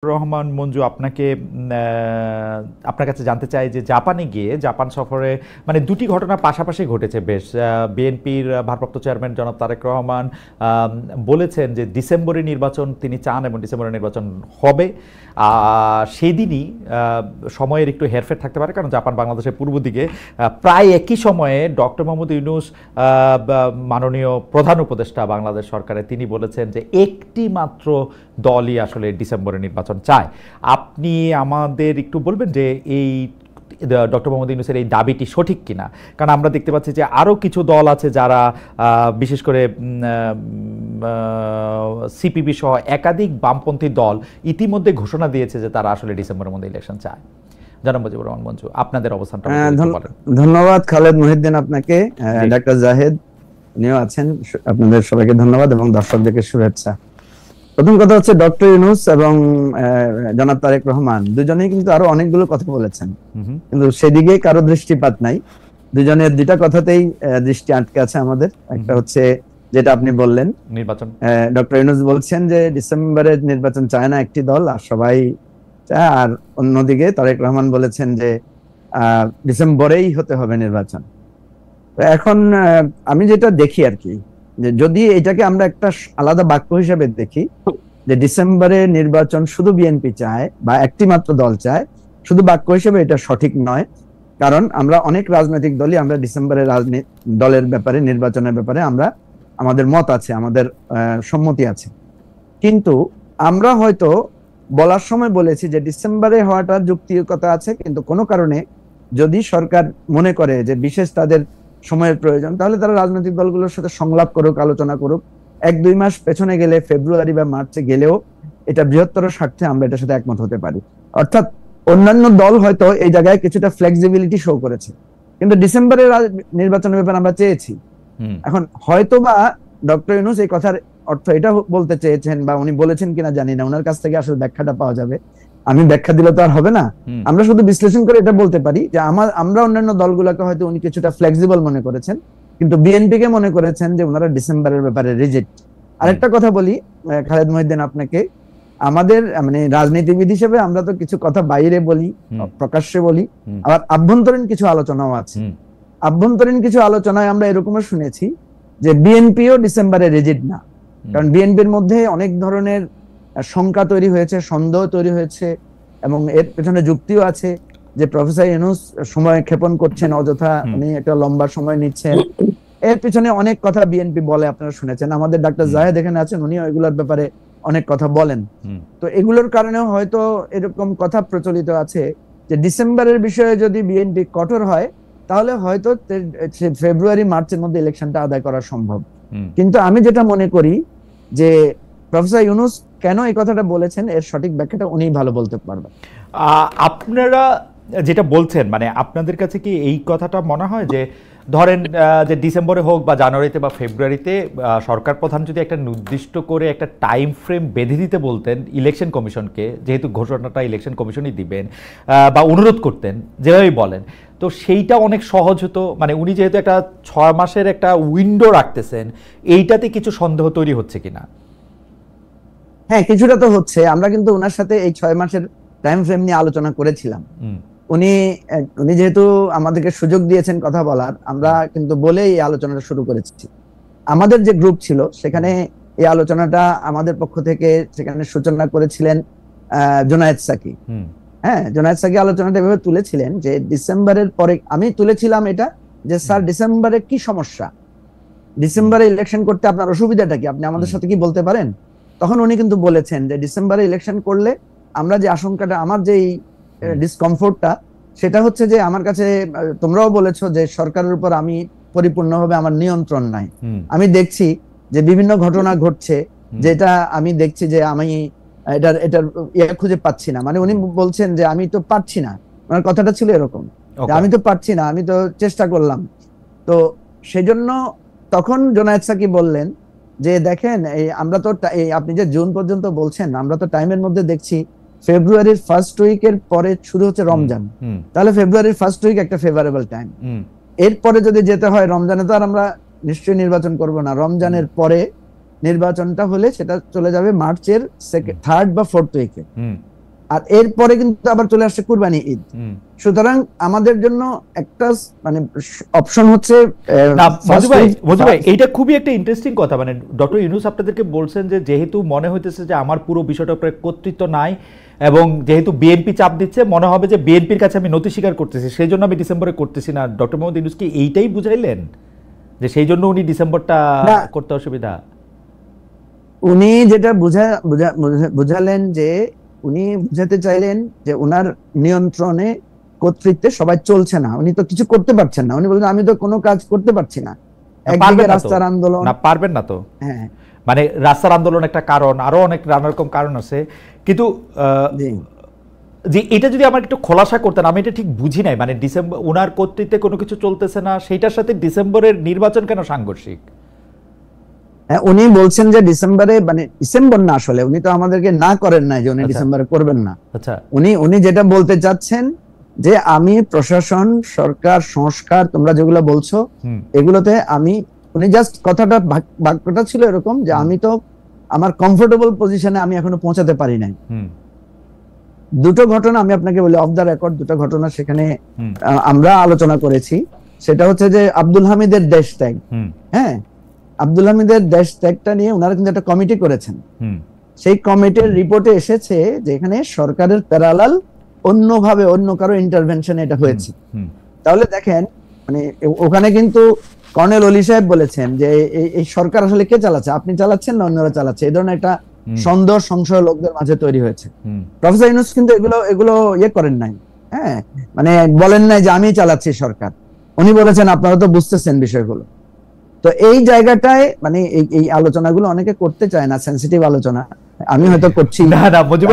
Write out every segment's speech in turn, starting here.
রহমান মঞ্জু, আপনাকে আপনার কাছে জানতে চাই যে জাপানে গিয়ে জাপান সফরে মানে দুটি ঘটনা পাশাপাশি ঘটেছে। বেশ, বিএনপির ভারপ্রাপ্ত চেয়ারম্যান জনাব তারেক রহমান বলেছেন যে ডিসেম্বরে নির্বাচন তিনি চান এবং ডিসেম্বরে নির্বাচন হবে। সেদিনই সময়ের একটু হেরফের থাকতে পারে, কারণ জাপান বাংলাদেশের পূর্ব দিকে। প্রায় একই সময়ে ডক্টর মোহাম্মদ ইউনূস, মাননীয় প্রধান উপদেষ্টা বাংলাদেশ সরকারের, তিনি বলেছেন যে একটি মাত্র দলই আসলে ডিসেম্বরে নির্বাচন চায়। আপনি আমাদের একটু বলবেন যে এই ডক্টর মোহাম্মদ ইউনূসের এই দাবিটি সঠিক কিনা? কারণ আমরা দেখতে পাচ্ছি যে আরও কিছু দল আছে যারা বিশেষ করে সিপিবি সহ একাধিক বামপন্থী দল ইতিমধ্যে ঘোষণা দিয়েছে যে তারা আসলে ডিসেম্বরের মধ্যে ইলেকশন চায়। জনাব মুজিবুর রহমান মঞ্জু, আপনাদের অবস্থানটা বলেন। ধন্যবাদ খালেদ মহিউদ্দিন আপনাকে, ডাক্তার জাহেদ উনিও আছেন, আপনাদের সবাইকে ধন্যবাদ এবং দর্শকদেরকে শুভেচ্ছা। প্রথম কথা হচ্ছে ডক্টর ইউনূস এবং জনাব তারেক রহমান দুজনেই কিন্তু আরো অনেকগুলো কথা বলেছেন, কিন্তু সেদিকে কারো দৃষ্টিপাত নাই। দুজনের দুইটা কথাতেই দৃষ্টি আটকে আছে আমাদের। একটা হচ্ছে যেটা আপনি বললেন, নির্বাচন। ডক্টর ইউনূস বলছেন যে ডিসেম্বরে নির্বাচন চায় না একটি দল, আর সবাই চায়। আর অন্যদিকে তারেক রহমান বলেছেন যে ডিসেম্বরেই হতে হবে নির্বাচন। এখন আমি যেটা দেখি আর কি, যে যদি এটাকে আমরা একটা আলাদা বাক্য হিসেবে দেখি যে ডিসেম্বরে নির্বাচন শুধু বিএনপি চায় বা একটি মাত্র দল চায়, শুধু বাক্য হিসেবে এটা সঠিক নয়। কারণ আমরা অনেক রাজনৈতিক দলই আমরা ডিসেম্বরের দলের ব্যাপারে, নির্বাচনের ব্যাপারে আমরা আমাদের মত আছে, আমাদের সম্মতি আছে। কিন্তু আমরা হয়তো বলার সময় বলেছি যে ডিসেম্বরে হওয়াটা যুক্তিকতা আছে, কিন্তু কোনো কারণে যদি সরকার মনে করে যে বিশেষ তাদের সময়ের প্রয়োজন, তাহলে তারা রাজনৈতিক দলগুলোর সাথে সংলাপ করুক, আলোচনা করুক। 1-2 মাস পেছনে গেলে, ফেব্রুয়ারি বা মার্চে গেলেও এটা বৃহত্তর স্বার্থে আমরা এটার সাথে একমত হতে পারি। অর্থাৎ অন্যান্য দল হয়তো এই জায়গায় কিছুটা ফ্লেক্সিবিলিটি শো করেছে, কিন্তু ডিসেম্বরের নির্বাচনের ব্যাপারে আমরা চেয়েছি। এখন হয়তো বা ডক্টর ইউনূস এই কথার অর্থ এটা বলতে চেয়েছেন, বা উনি বলেছেন কিনা জানি না, ওনার কাছ থেকে আসলে ব্যাখ্যাটা পাওয়া যাবে। আমি ব্যাখ্যা দিলে তো আর হবে না। আমরা শুধু বিশ্লেষণ করে এটা বলতে পারি যে আমরা অন্যান্য দলগুলোকে হয়তো উনি কিছুটা ফ্লেক্সিবল মনে করেছেন, কিন্তু বিএনপি কে মনে করেছেন যে ওনারা ডিসেম্বরের ব্যাপারে রিজিড। আরেকটা কথা বলি খালেদ মহিউদ্দিন আপনাকে, আমাদের মানে রাজনীতিবিদ হিসেবে আমরা তো কিছু কথা বাইরে বলি, প্রকাশ্যে বলি, আবার আভ্যন্তরীণ কিছু আলোচনাও আছে। আভ্যন্তরীণ কিছু আলোচনায় আমরা এরকমও শুনেছি যে বিএনপিও ডিসেম্বরে রিজিড না, কারণ বিএনপির মধ্যে অনেক ধরনের শঙ্কা তৈরি হয়েছে, সন্দেহ তৈরি হয়েছে, এবং এর পেছনে যুক্তিও আছে যে প্রফেসর ইউনূস সময় ক্ষেপণ করছেন অযথা, উনি একটা লম্বা সময় নিচ্ছেন। এর পিছনে অনেক কথা বিএনপি বলে, আপনারা শুনেছেন। আমাদের ডাক্তার জাহেদ এখানে আছেন, উনি এগুলোর ব্যাপারে অনেক কথা বলেন। তো এগুলোর কারণেও হয়তো এরকম কথা প্রচলিত আছে যে ডিসেম্বরের বিষয়ে যদি বিএনপি কঠোর হয়, তাহলে হয়তো ফেব্রুয়ারি মার্চের মধ্যে ইলেকশনটা আদায় করা সম্ভব। কিন্তু আমি যেটা মনে করি যে প্রফেসর ইউনূস কেন এই কথাটা বলেছেন, এর সঠিক ব্যাখ্যাটা উনিই ভালো বলতে পারবেন। আপনারা যেটা বলছেন, মানে আপনাদের কাছে কি এই কথাটা মনে হয় যে ধরেন যে ডিসেম্বরে হোক বা জানুয়ারিতে বা ফেব্রুয়ারিতে সরকার প্রধান যদি একটা নির্দিষ্ট করে একটা টাইম ফ্রেম বেঁধে দিতে বলতেন ইলেকশন কমিশনকে, যেহেতু ঘোষণাটা ইলেকশন কমিশনই দিবেন, বা অনুরোধ করতেন, যেভাবেই বলেন, তো সেইটা অনেক সহজ হতো। মানে উনি যেহেতু একটা 6 মাসের একটা উইন্ডো রাখতেছেন, এইটাতে কিছু সন্দেহ তৈরি হচ্ছে কিনা? হ্যাঁ, কিছুটা তো হচ্ছে। আমরা কিন্তু ওনার সাথে এই 6 মাসের টাইম ফ্রেম নিয়ে আলোচনা করেছিলাম। উনি যেহেতু আমাদেরকে সুযোগ দিয়েছেন কথা বলার, আমরা কিন্তু বলে এই আলোচনাটা শুরু করেছি। আমাদের যে গ্রুপ ছিল সেখানে এই আলোচনাটা আমাদের পক্ষ থেকে সেখানে সূচনা করেছিলেন জুনায়েদ সাকি। হ্যাঁ, জুনায়েদ সাকি আলোচনাটা এভাবে তুলেছিলেন যে ডিসেম্বরের পরে, আমি তুলেছিলাম এটা যে স্যার ডিসেম্বরে কি সমস্যা, ডিসেম্বরে ইলেকশন করতে আপনার অসুবিধাটা কি, আপনি আমাদের সাথে কি বলতে পারেন? তখন উনি কিন্তু বলেছেন যে ডিসেম্বরে ইলেকশন করলে আমরা যে আশঙ্কাটা, আমার যে ডিসকমফোর্টটা, সেটা হচ্ছে যে আমার কাছে, তোমরাও বলেছো যে সরকারের উপর আমি পরিপূর্ণভাবে আমার নিয়ন্ত্রণ নাই। আমি দেখছি যে বিভিন্ন ঘটনা ঘটছে, যেটা আমি দেখছি যে আমি এটার খুঁজে পাচ্ছি না। মানে উনি বলছেন যে আমি তো পারছি না, ওনার কথাটা ছিল এরকম, আমি তো পারছি না, আমি তো চেষ্টা করলাম। তো সেজন্য তখন জুনায়েদ সাকি বললেন যে দেখেন, আমরা তো আপনি যে জুন পর্যন্ত বলছেন, আমরা তো টাইমের মধ্যে দেখছি ফেব্রুয়ারির ফার্স্ট উইকের পরে শুরু হচ্ছে রমজান, তাহলে ফেব্রুয়ারির ফার্স্ট উইক একটা ফেভারেবল টাইম। এরপরে যদি যেতে হয় রমজানে, তো আর আমরা নিশ্চয়ই নির্বাচন করব না। রমজানের পরে নির্বাচনটা হলে সেটা চলে যাবে মার্চের 3rd বা 4th উইকে। আর এরপরে কিন্তু আবার চলে আসছে কুরবানি ঈদ। সুতরাং আমাদের জন্য একটা মানে অপশন হচ্ছে না মজু ভাই এইটা খুবই একটা ইন্টারেস্টিং কথা, মানে ডক্টর ইউনূস আপনাদেরকে বলছেন যে যেহেতু মনে হইতেছে যে আমার পুরো বিষয়টার উপরে কর্তৃত্ব নাই এবং যেহেতু বিএনপি চাপ দিচ্ছে, মনে হবে যে বিএনপির কাছে আমি নথি স্বীকার করতেছি, সেই জন্য আমি ডিসেম্বরে করতেছি না। ডক্টর মোহাম্মদ ইউনূস কি এইটাই বুঝাইলেন যে সেই জন্য উনি ডিসেম্বরটা করতে অসুবিধা? উনি যেটা বুঝালেন যে উনি বুঝাতে চাইলেন যে ওনার নিয়ন্ত্রণে কর্তৃত্বে সবাই চলছে না, উনি তো কিছু করতে পারছেন না। উনি বললেন আমি তো কোনো কাজ করতে পারছি না, একদিকে রাস্তার আন্দোলন। না পারবেন না তো, হ্যাঁ মানে রাস্তার আন্দোলন একটা কারণ, আরো অনেক নানা রকম কারণ আছে, কিন্তু যে এটা যদি আমার একটু খোলাসা করতেন, আমি এটা ঠিক বুঝি নাই, মানে ডিসেম্বর ওনার কর্তৃত্বে কোনো কিছু চলতেছে না, সেইটার সাথে ডিসেম্বরের নির্বাচন কেন সাংঘর্ষিক? উনি বলছেন যে ডিসেম্বরে, মানে ডিসেম্বর না, আসলে উনি তো আমাদেরকে না করেন নাই যে উনি ডিসেম্বরে করবেন না। আচ্ছা, উনি যেটা বলতে চাচ্ছেন যে আমি প্রশাসন, সরকার, সংস্কার তোমরা যেগুলো বলছো এগুলোতে আমি, উনি জাস্ট কথাটা বাক্যটা ছিল এরকম যে আমি তো আমার কমফোর্টেবল পজিশনে আমি এখনো পৌঁছাতে পারি নাই। দুটো ঘটনা আমি আপনাকে বলি, অফ দ্য রেকর্ড দুটো ঘটনা সেখানে আমরা আলোচনা করেছি। সেটা হচ্ছে যে আব্দুল হামিদের দেশ ত্যাগ, হ্যাঁ আব্দুল হামিদের দেশ ত্যাগটা নিয়ে ওনারা কিন্তু একটা কমিটি করেছেন। সেই কমিটির রিপোর্টে এসেছে যে এখানে সরকারের প্যারালাল অন্যভাবে অন্য কারো ইন্টারভেনশনে এটা হয়েছে। তাহলে দেখেন, মানে ওখানে কিন্তু কর্নেল অলি সাহেব বলেছেন যে এই সরকার আসলে কে চালাচ্ছে, আপনি চালাচ্ছেন না অন্যরা চালাচ্ছে, এই ধরনের একটা সন্দেহ সংশয় লোকদের মাঝে তৈরি হয়েছে। প্রফেসর ইউনূস কিন্তু এগুলো ইয়ে করেন নাই, হ্যাঁ মানে বলেন নাই যে আমি চালাচ্ছি সরকার, উনি বলেছেন আপনারা তো বুঝতেছেন বিষয়গুলো। তো এই জায়গাটায় মানে এই আলোচনাগুলো অনেকে করতে চায় না, সেনসিটিভ আলোচনা, আমি হয়তো করছি না। মজু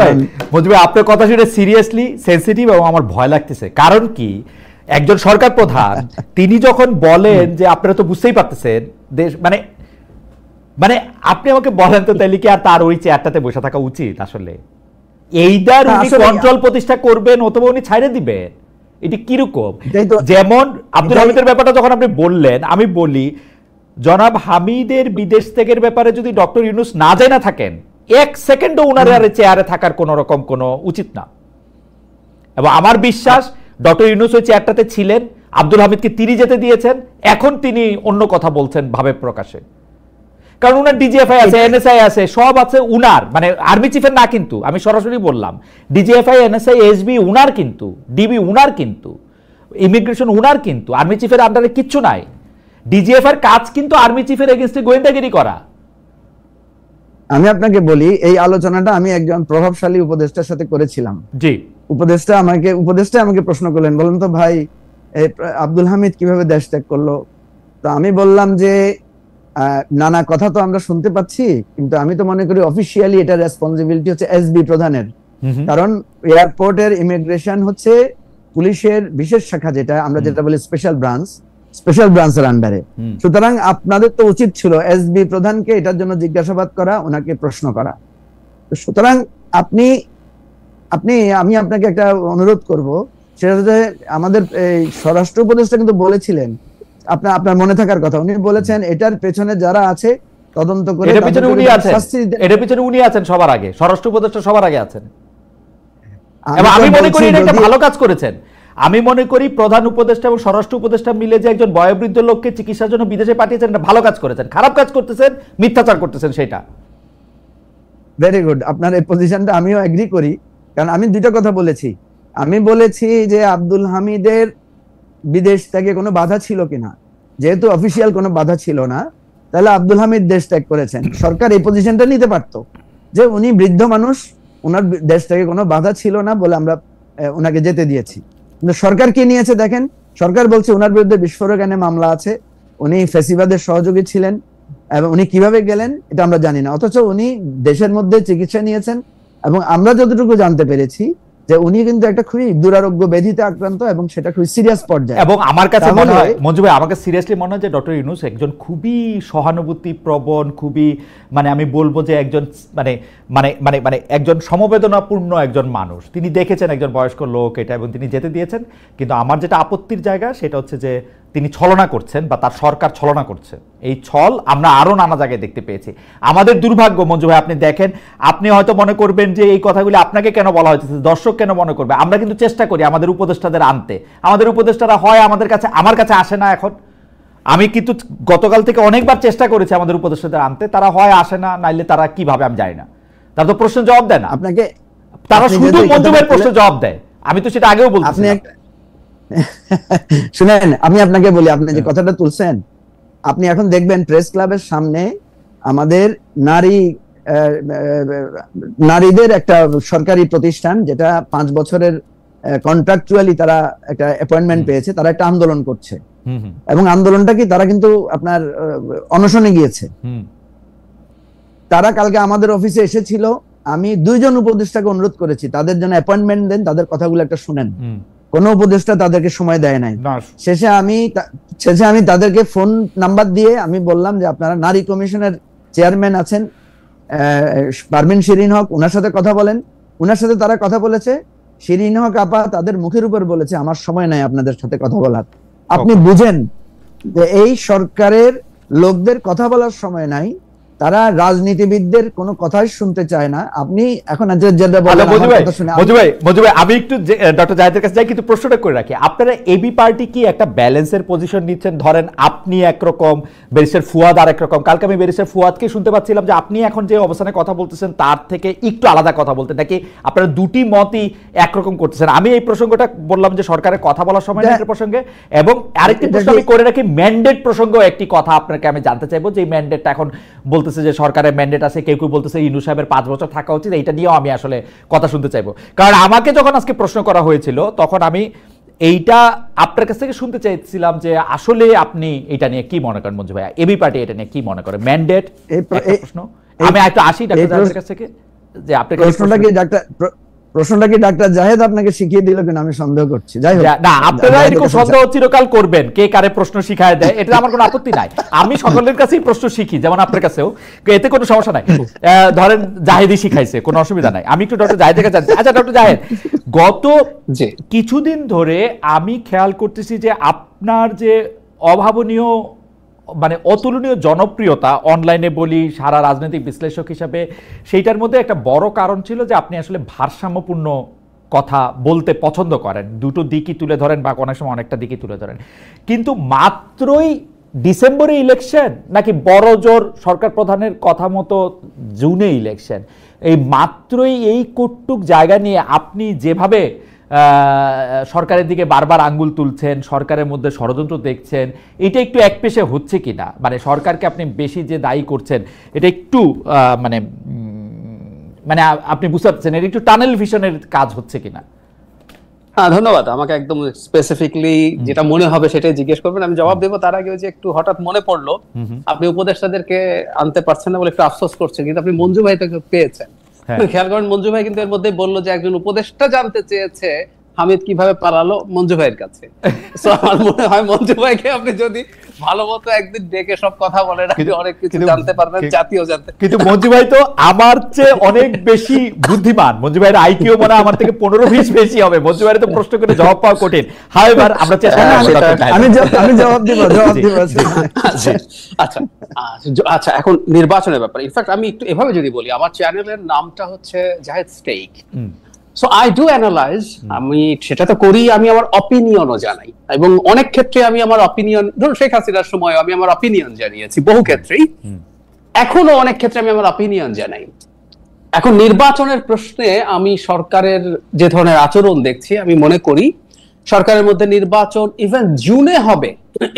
ভাই আপনার কথা শুনে সিরিয়াসলি সেনসিটিভ এবং আমার ভয় লাগতেছে। কারণ কি, একজন সরকার প্রধান তিনি যখন বলেন যে আপনারা তো বুঝতেই পারতেছেন দেশ, মানে মানে আপনি আমাকে বলেন তো তাইলে কি আর তার ওই চেয়ারটাতে বসে থাকা উচিত? আসলে এইদার উনি কন্ট্রোল প্রতিষ্ঠা করবেন অথবা উনি ছাইড়ে দিবেন, এটি কিরকম? যেমন আব্দুল হামিদের ব্যাপারটা যখন আপনি বললেন, আমি বলি জনাব হামিদের বিদেশ ত্যাগের ব্যাপারে যদি ডক্টর ইউনূস না যায় না থাকেন, এক সেকেন্ডও উনার চেয়ারে থাকার কোন রকম কোনো উচিত না। এবং আমার বিশ্বাস ডক্টর ইউনূস ওই চেয়ারটাতে ছিলেন, আব্দুল হামিদকে তিনি যেতে দিয়েছেন, এখন তিনি অন্য কথা বলছেন ভাবে প্রকাশে। কারণ উনার ডিজিএফআই আছে, এনএসআই আছে, সব আছে উনার, মানে আর্মি চিফের না, কিন্তু আমি সরাসরি বললাম ডিজিএফআই, এনএসআই, এসবি উনার, কিন্তু ডিবি উনার, কিন্তু ইমিগ্রেশন উনার, কিন্তু আর্মি চিফের আন্ডারে কিচ্ছু নাই। ডিজিএফ এর কাজ কিন্তু আর্মি চিফের এগেইনস্টে গোয়েন্দাগিরি করা। আমি আপনাকে বলি, এই আলোচনাটা আমি একজন প্রভাবশালী উপদেষ্টার সাথে করেছিলাম। জি, উপদেষ্টা আমাকে প্রশ্ন করলেন, বলেন তো ভাই আব্দুল হামিদ কিভাবে দেশ ত্যাগ করলো? তো আমি বললাম যে নানা কথা তো আমরা শুনতে পাচ্ছি, কিন্তু আমি তো মনে করি অফিসিয়ালি এটা রেসপন্সিবিলিটি হচ্ছে এসবি প্রধানের। কারণ এয়ারপোর্টের ইমিগ্রেশন হচ্ছে পুলিশের বিশেষ শাখা, যেটা আমরা যেটা বলি স্পেশাল ব্রাঞ্চের আন্ডারে। সুতরাং আপনাদের তো উচিত ছিল এসবি প্রধানকে এটার জন্য জিজ্ঞাসাবাদ করা, ওনাকে প্রশ্ন করা। সুতরাং আমি আপনাকে একটা অনুরোধ করব, সেটা হচ্ছে আমাদের এই স্বরাষ্ট্র উপদেষ্টা কিন্তু বলেছিলেন, আপনার মনে থাকার কথা, উনি বলেছেন এটার পেছনে যারা আছে তদন্ত করে, এটার পেছনে উনি আছেন সবার আগে, স্বরাষ্ট্র উপদেষ্টা সবার আগে আছেন। এবং আমি মনে করি এটা একটা ভালো কাজ করেছেন। আমি মনে করি প্রধান উপদেষ্টা এবং স্বরাষ্ট্র উপদেষ্টা মিলে যে একজন বয়োবৃদ্ধ লোককে চিকিৎসার জন্য বিদেশে পাঠিয়েছেন, এটা ভালো কাজ করেছেন। খারাপ কাজ করতেছেন, মিথ্যাচার করতেছেন, সেটা ভেরি গুড। আপনার এই পজিশনটা আমিও এগ্রি করি, কারণ আমি দুটো কথা বলেছি। আমি বলেছি যে আব্দুল হামিদের বিদেশ ত্যাগে কোনো বাধা ছিল কিনা, যেহেতু অফিসিয়াল কোনো বাধা ছিল না, তাহলে আব্দুল হামিদ দেশ ত্যাগ করেছেন। সরকার এই পজিশনটা নিতে পারতো যে উনি বৃদ্ধ মানুষ, ওনার দেশ ত্যাগে কোনো বাধা ছিল না বলে আমরা ওনাকে যেতে দিয়েছি। কিন্তু সরকার কি নিয়েছে দেখেন, সরকার বলছে ওনার বিরুদ্ধে বিস্ফোরক এনে মামলা আছে, উনি ফ্যাসিবাদের সহযোগী ছিলেন, এবং উনি কিভাবে গেলেন এটা আমরা জানি না, অথচ উনি দেশের মধ্যে চিকিৎসা নিয়েছেন। এবং আমরা যতটুকু জানতে পেরেছি যে উনি কিন্তু একটা খুবই দুরারোগ্য ব্যাধিতে আক্রান্ত, এবং সেটা খুবই সিরিয়াস পর্যায়ে। এবং আমার কাছে মনে হয় মঞ্জু ভাই, আমাকে সিরিয়াসলি মনে হয় যে ডক্টর ইউনূস একজন খুবই সহানুভূতি প্রবণ, খুবই মানে আমি বলবো যে একজন মানে মানে মানে মানে একজন সমবেদনাপূর্ণ একজন মানুষ। তিনি দেখেছেন একজন বয়স্ক লোক এটা, এবং তিনি যেতে দিয়েছেন। কিন্তু আমার যেটা আপত্তির জায়গা সেটা হচ্ছে যে তিনি ছলনা করছেন বা তার সরকার ছলনা করছে। এই ছল আমরা আরো নানা জায়গায় দেখতে পেয়েছি। আমাদের দুর্ভাগ্য মঞ্জু ভাই, আপনি দেখেন, আপনি হয়তো মনে করবেন যে এই কথাগুলি আপনাকে কেন বলা হয়েছে, দর্শক কেন মনে করবে। আমরা কিন্তু চেষ্টা করি আমাদের উপদেষ্টাদের আনতে, আমাদের উপদেষ্টারা হয় আমাদের কাছে, আমার কাছে আসে না এখন। আমি কিন্তু গতকাল থেকে অনেকবার চেষ্টা করেছি আমাদের উপদেষ্টাদের আনতে, তারা হয় আসে না, নাইলে তারা কিভাবে আমি জানি না, তারা তো প্রশ্ন জবাব দেয় না, আপনাকে তারা শুধু মঞ্জু ভাইয়ের প্রশ্ন জবাব দেয়। আমি তো সেটা আগেও বলছি। শুনেন, আমি আপনাকে বলি, আপনি যে কথাটা তুলছেন, আপনি এখন দেখবেন প্রেস ক্লাবের সামনে আমাদের নারীদের একটা সরকারি প্রতিষ্ঠান, যেটা 5 বছরের কন্ট্রাকচুয়ালি তারা একটা অ্যাপয়েন্টমেন্ট পেয়েছে, তারা একটা আন্দোলন করছে। এবং আন্দোলনটা কি, তারা কিন্তু আপনার অনশনে গিয়েছে। তারা কালকে আমাদের অফিসে এসেছিল। আমি 2 জন উপদেষ্টাকে অনুরোধ করেছি তাদের জন্য অ্যাপয়েন্টমেন্ট দেন, তাদের কথাগুলো একটা শুনেন। কোন উপদেষ্টা তাদেরকে সময় দেয় নাই। শেষে আমি তাদেরকে ফোন নাম্বার দিয়ে আমি বললাম যে আপনারা নারী কমিশনের চেয়ারম্যান আছেন পারভিন শিরিন হক, ওনার সাথে কথা বলেন। ওনার সাথে তারা কথা বলেছে। শিরিন হক আপা তাদের মুখের উপর বলেছে আমার সময় নাই আপনাদের সাথে কথা বলার। আপনি বুঝেন যে এই সরকারের লোকদের কথা বলার সময় নাই, তারা রাজনীতিবিদদের কোনো কথাই শুনতে চায় না। আপনি এখন মঞ্জু ভাই আমি একটু ডক্টর জাহিদের কাছে যাই, কিন্তু প্রশ্নটা করে রাখি, আপনারা এবি পার্টি কি একটা ব্যালেন্সের পজিশন নিচ্ছেন? ধরেন আপনি একরকম, ব্যারিস্টার ফুয়াদ আর একরকম। কালকে আমি ব্যারিস্টার ফুয়াদকে শুনতে পাচ্ছিলাম যে আপনি এখন যে অবস্থানে কথা বলতেছেন তার থেকে একটু আলাদা কথা বলতে, নাকি আপনারা দুটি মতই একরকম করতেছেন? আমি এই প্রসঙ্গটা বললাম যে সরকারের কথা বলার সময় একটা প্রসঙ্গে, এবং আরেকটি প্রশ্ন আমি করে রাখি, ম্যান্ডেট প্রসঙ্গ একটি কথা আপনাকে আমি জানতে চাইবো, যে ম্যান্ডেটটা এখন বলতেছে যে সরকারের ম্যান্ডেট আছে, কেউ কেউ বলতেছে ইনু সাহেবের 5 বছর থাকা উচিত। এইটা নিয়েও আমি আসলে কথা শুনতে চাইবো, কারণ আমাকে যখন আজকে প্রশ্ন করা হয়েছিল তখন আমি এইটা আপনার কাছ থেকে শুনতে চাইছিলাম যে আসলে আপনি এটা নিয়ে কি মনে করেন মঞ্জু ভাই, এবি পার্টি এটা নিয়ে কি মনে করে ম্যান্ডেট প্রশ্ন। আমি একটু আসি ডাক্তার কাছ থেকে, যে আপনার প্রশ্নটা কি ডাক্তার জাহেদ আপনাকে শিখিয়ে দিল কিনা আমি সন্দেহ করছি। যাই হোক, না, আপনারা এরকম সন্দেহ চিরকাল করবেন, কে কারে প্রশ্ন শিখায় দেয়, এটা আমার কোনো আপত্তি নাই। আমি সকলের কাছেই প্রশ্ন শিখি, যেমন আপনার কাছেও, এতে কোনো সমস্যা নাই। ধরেন জাহেদই শিখাইছে, কোনো অসুবিধা নাই। আমি একটু ডক্টর জাহেদের কাছে জানছি। আচ্ছা ডক্টর জাহেদ, গত কিছুদিন ধরে আমি খেয়াল করতেছি যে আপনার যে অভাবনীয়, মানে অতুলনীয় জনপ্রিয়তা, অনলাইনে বলি, সারা রাজনৈতিক বিশ্লেষক হিসাবে, সেইটার মধ্যে একটা বড় কারণ ছিল যে আপনি আসলে ভারসাম্যপূর্ণ কথা বলতে পছন্দ করেন, দুটো দিকই তুলে ধরেন বা অনেক সময় অনেকটা দিকই তুলে ধরেন। কিন্তু মাত্রই ডিসেম্বরে ইলেকশন, নাকি বড় জোর সরকার প্রধানের কথা মতো জুনে ইলেকশন, এই মাত্রই এই কটুক জায়গা নিয়ে আপনি যেভাবে সরকারের দিকে বারবার আঙ্গুল তুলছেন, সরকারের মধ্যে ষড়যন্ত্র দেখছেন, এটা একটু একপেশে হচ্ছে কিনা? মানে সরকারকে আপনি বেশি যে দায়ী করছেন, এটা একটু মানে মানে আপনি বুঝতে পারছেন এটা একটু টানেল ভিশনের কাজ হচ্ছে কিনা? হ্যাঁ, ধন্যবাদ। আমাকে একদম স্পেসিফিকলি যেটা মনে হবে সেটাই জিজ্ঞেস করবেন, আমি জবাব দেবো। তার আগে যে একটু হঠাৎ মনে পড়লো, আপনি উপদেষ্টাদেরকে আনতে পারছেন না বলে একটু আফসোস করছেন, কিন্তু আপনি মঞ্জু ভাই থেকে পেয়েছেন। খেয়াল করেন, মঞ্জু ভাই কিন্তু এর মধ্যে বললো যে একজন উপদেষ্টা জানতে চেয়েছে হামিদ কিভাবে পালালো মঞ্জু ভাইয়ের কাছে। সো আমার মনে হয় মঞ্জু ভাইকে আপনি যদি ভালো মতো একদিন ডেকে সব কথা বলেন, আপনি অনেক কিছু জানতে পারবেন, জাতীয় জানতে। কিন্তু মঞ্জু ভাই তো আমার চেয়ে অনেক বেশি বুদ্ধিমান। মঞ্জু ভাইয়ের আইকিউ মনে হয় আমার থেকে 15-20 বেশি হবে। মঞ্জু ভাইয়ের তো প্রশ্ন করে জবাব পাওয়া কঠিন। হাউএভার আমরা চেষ্টা করব। আমি জবাব দিব। আচ্ছা আচ্ছা, এখন নির্বাচনের ব্যাপারে ইনফ্যাক্ট আমি একটু এভাবে যদি বলি, আমার চ্যানেলের নামটা হচ্ছে Zahed stake. So I do analyze, আমি সেটা তো করি, আমি আমার অপিনিয়নও জানাই, এবং অনেক ক্ষেত্রে আমি আমার অপিনিয়ন, ধরুন শেখ হাসিনার সময় আমি আমার অপিনিয়ন জানিয়েছি বহু ক্ষেত্রেই, এখনো অনেক ক্ষেত্রে আমি আমার অপিনিয়ন জানাই। এখন নির্বাচনের প্রশ্নে আমি সরকারের যে ধরনের আচরণ দেখছি, আমি মনে করি সরকারের মধ্যে নির্বাচন ইভেন জুনে হবে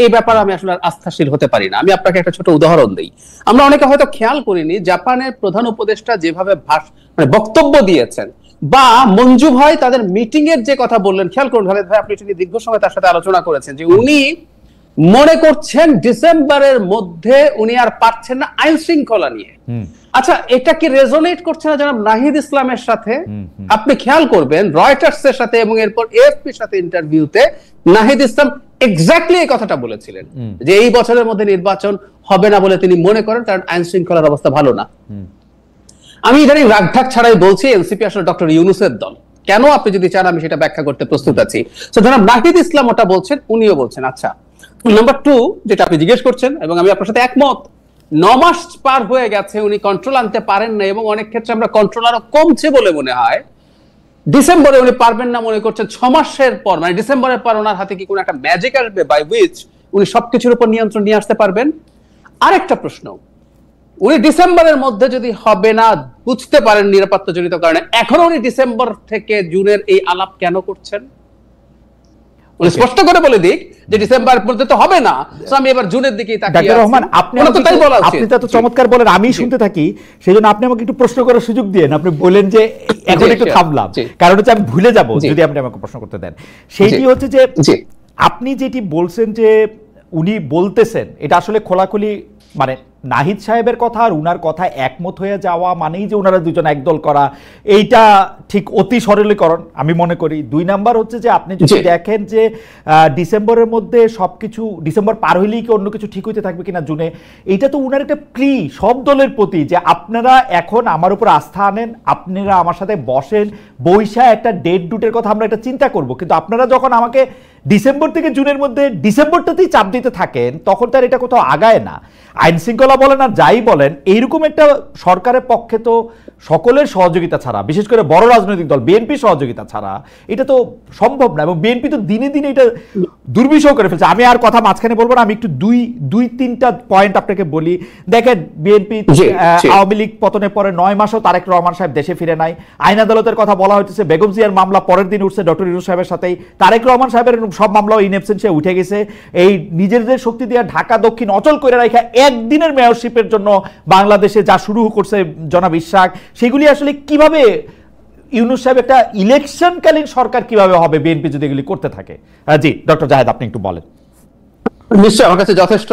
এই ব্যাপারে আমি আসলে আস্থাশীল হতে পারি না। আমি আপনাকে একটা ছোট উদাহরণ দিই। আমরা অনেকে হয়তো খেয়াল করিনি, জাপানের প্রধান উপদেষ্টা যেভাবে বক্তব্য দিয়েছেন, বা মঞ্জু ভাই তাদের মিটিং এর যে কথা বললেন, খেয়াল করুন খালেদ ভাই, আপনি দীর্ঘ সময় তার সাথে আলোচনা করেছেন, যে উনি মনে করছেন ডিসেম্বরের মধ্যে উনি আর পারছেন না আইন শৃঙ্খলা নিয়ে। আচ্ছা, এটা কি রেজোনেট করছে না জনাব নাহিদ ইসলামের সাথে? আপনি খেয়াল করবেন রয়টার্স এর সাথে এবং এরপর এএফপির সাথে ইন্টারভিউতে নাহিদ ইসলাম এক্স্যাক্টলি এই কথাটা বলেছিলেন, যে এই বছরের মধ্যে নির্বাচন হবে না বলে তিনি মনে করেন, কারণ আইন শৃঙ্খলার অবস্থা ভালো না। আমি ইদানিং রাগঢাক ছাড়াই বলছি, এনসিপি আসলে ডক্টর ইউনূসের দল। কেন, আপনি যদি চান আমি সেটা ব্যাখ্যা করতে প্রস্তুত আছি। তো জনাব নাহিদ ইসলাম ওটা বলছেন, উনিও বলছেন। আচ্ছা, নাম্বার 2 যেটা আপনি জিজ্ঞেস করছেন এবং আমি আপনার সাথে একমত, 9 মাস পার হয়ে গেছে উনি কন্ট্রোল আনতে পারেন না, এবং অনেক ক্ষেত্রে আমরা কন্ট্রোল আরো কমছে বলে মনে হয়। ডিসেম্বরে উনি পারবেন না মনে করছেন, 6 মাসের পর মানে ডিসেম্বরের পর ওনার হাতে কি কোনো একটা ম্যাজিক আসবে বাই হুইচ উনি সবকিছুর উপর নিয়ন্ত্রণ নিয়ে আসতে পারবেন? আরেকটা প্রশ্ন, উনি ডিসেম্বরের মধ্যে যদি হবে না বুঝতে পারেন নিরাপত্তাজনিত কারণে, এখনো উনি ডিসেম্বর থেকে জুনের এই আলাপ কেন করছেন? উনি স্পষ্ট করে বলে দিক যে ডিসেম্বরের মধ্যে তো হবে না, তো আমি এবার জুনের দিকেই তাকিয়ে আছি। ডাক্তার রহমান, আপনি তো এত চমৎকার বলেন, আমি শুনতে থাকি, সেজন্য আপনি আমাকে একটু প্রশ্ন করার সুযোগ দিয়েন। আপনি বলেন যে এখন একটু থামলাম, কারণ হচ্ছে আমি ভুলে যাব যদি আপনি আমাকে প্রশ্ন করতে দেন। সেইটি হচ্ছে যে আপনি যেটি বলছেন যে উনি বলতেছেন, এটা আসলে খোলাখুলি মানে নাহিদ সাহেবের কথা আর উনার কথা একমত হয়ে যাওয়া মানেই যে ওনারা দুজন একদল করা, এইটা ঠিক অতি সরলীকরণ আমি মনে করি। 2 নাম্বার হচ্ছে যে আপনি যদি দেখেন যে ডিসেম্বরের মধ্যে সবকিছু, ডিসেম্বর পার হইলেই কি অন্য কিছু ঠিক হইতে থাকবে কিনা জুনে, এইটা তো উনার একটা প্লি সব দলের প্রতি যে আপনারা এখন আমার উপর আস্থা আনেন, আপনারা আমার সাথে বসেন, বৈশা একটা ডেট ডুটের কথা আমরা একটা চিন্তা করব। কিন্তু আপনারা যখন আমাকে ডিসেম্বর থেকে জুনের মধ্যে ডিসেম্বরটাতেই চাপ দিতে থাকেন, তখন তার এটা কোথাও আগায় না। আইন শৃঙ্খলা বলেন আর যাই বলেন, এইরকম একটা সরকারের পক্ষে তো সকলের সহযোগিতা ছাড়া, বিশেষ করে বড় রাজনৈতিক দল বিএনপির সহযোগিতা ছাড়া এটা তো সম্ভব না। এবং বিএনপি তো দিনে দিনে এটা দুর্বিষহ করে ফেলছে। আমি আর কথা মাঝখানে বলবো না, আমি একটু দুই তিনটা পয়েন্ট আপনাকে বলি। দেখেন, বিএনপি আওয়ামী লীগ পতনের পরে 9 মাসও তারেক রহমান সাহেব দেশে ফিরে নাই। আইন আদালতের কথা বলা হচ্ছে, বেগম জিয়ার মামলা পরের দিন উঠছে ডক্টর ইউনূস সাহেবের সাথেই, তারেক রহমান সাহেবের সব মামলাও ইন অ্যাবসেন্সে উঠে গেছে। এই নিজেদের শক্তি দিয়ে ঢাকা দক্ষিণ অচল করে রাখা একদিনের মেয়রশিপের জন্য বাংলাদেশে যা শুরু করছে জনাব ইশরাক, সেগুলি আসলে কিভাবে ইউনূস সাহেব একটা ইলেকশনকালীন সরকার কিভাবে হবে বিএনপি যদি এগুলি করতে থাকে? জি ডক্টর জাহেদ, আপনি একটু বলেন। নিশ্চয়ই আমার কাছে যথেষ্ট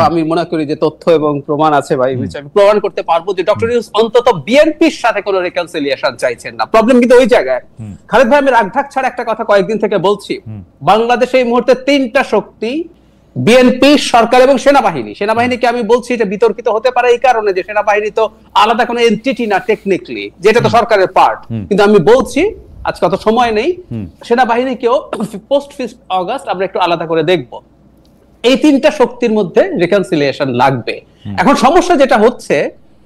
আমি মনে করি যে তথ্য এবং প্রমাণ আছে ভাই, আমি প্রমাণ করতে পারবো যে ডক্টর ইউনূস অন্তত বিএনপির সাথে কোনো রিকনসিলিয়েশন চাইছেন না। প্রবলেম কিন্তু ওই জায়গায়। খালেদ ভাই, আমি রাগঢাক ছাড়া একটা কথা কয়েকদিন থেকে বলছি, বাংলাদেশে এই মুহূর্তে 3টা শক্তি, বিএনপি, সরকার এবং সেনাবাহিনী। সেনাবাহিনীকে আমি বলছি এটা বিতর্কিত হতে পারে এই কারণে যে সেনাবাহিনী তো আলাদা কোনো এন্টিটি না টেকনিক্যালি, যেটা তো সরকারের পার্ট। কিন্তু আমি বলছি আজকে অত সময় নেই, সেনাবাহিনীকেও পোস্ট 5 অগস্ট আমরা একটু আলাদা করে দেখবো। এই 3টা শক্তির মধ্যে রিকনসিলিয়েশন লাগবে। এখন সমস্যা যেটা হচ্ছে,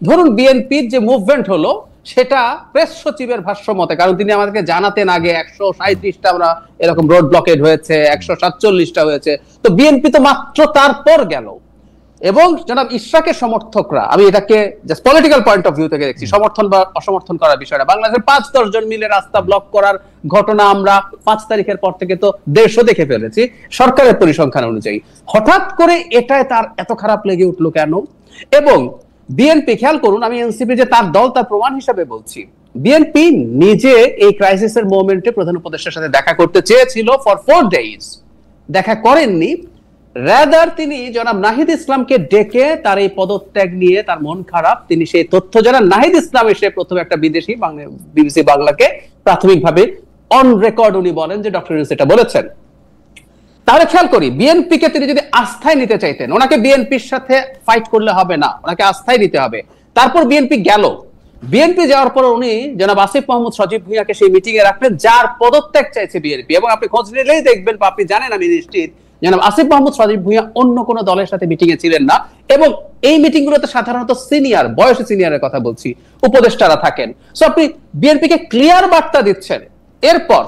ধরুন বিএনপির যে মুভমেন্ট হলো সেটা প্রেস সচিবের ভাষ্য মতে, কারণ তিনি আমাদেরকে জানাতেন আগে 137টা আমরা এরকম রোড ব্লকেড হয়েছে, 147টা হয়েছে, তো বিএনপি তো মাত্র তারপর গেল। এবং জনাব ইশরাকের সমর্থকরা, আমি এটাকে just political point of view থেকে দেখছি, সমর্থন বা অসমর্থন করার বিষয়টা, বাংলাদেশের 5-10 জন মিলে রাস্তা ব্লক করার ঘটনা আমরা 5 তারিখের পর থেকে তো 150 দেখে ফেলেছি সরকারের পরিসংখ্যান অনুযায়ী। হঠাৎ করে এটায় তার এত খারাপ লেগে উঠলো কেন? এবং বিএনপি, খেয়াল করুন, আমি এনসিপি যে তার দল তার প্রমাণ হিসাবে বলছি, বিএনপি নিজে এই ক্রাইসিসের মোমেন্টে প্রধান উপদেষ্টার সাথে দেখা করতে চেয়েছিল ফর 4 days, দেখা করেননি। রাদার তিনি জনাব নাহিদ ইসলামকে ডেকে তার এই পদত্যাগ নিয়ে তার মন খারাপ, তিনি সেই তথ্য জানান। নাহিদ ইসলাম এসে প্রথমে একটা বিদেশি বিবিসি বাংলাকে প্রাথমিকভাবে অন রেকর্ড উনি বলেন যে ডক্টর ইউনূস এটা বলেছেন। তাহলে খেয়াল করি, বিএনপি কে তিনি যদি আস্থায় নিতে চাইতেন, ওনাকে বিএনপির সাথে ফাইট করলে হবে না, ওনাকে আস্থায় নিতে হবে। তারপর বিএনপি গেল, বিএনপি যাওয়ার পর উনি জনাব আসিফ মাহমুদ সজীব ভুঁইয়াকে সেই মিটিং এ রাখলেন যার পদত্যাগ চাইছে বিএনপি। এবং আপনি খোঁজ নিলেই দেখবেন, বা আপনি জানেন আমি নিশ্চিত, জনাব আসিফ মাহমুদ সজীব ভুঁইয়া অন্য কোনো দলের সাথে মিটিং এ ছিলেন না। এবং এই মিটিং গুলোতে সাধারণত সিনিয়র, বয়সে সিনিয়রের কথা বলছি, উপদেষ্টারা থাকেন। সো আপনি বিএনপি কে ক্লিয়ার বার্তা দিচ্ছেন। এরপর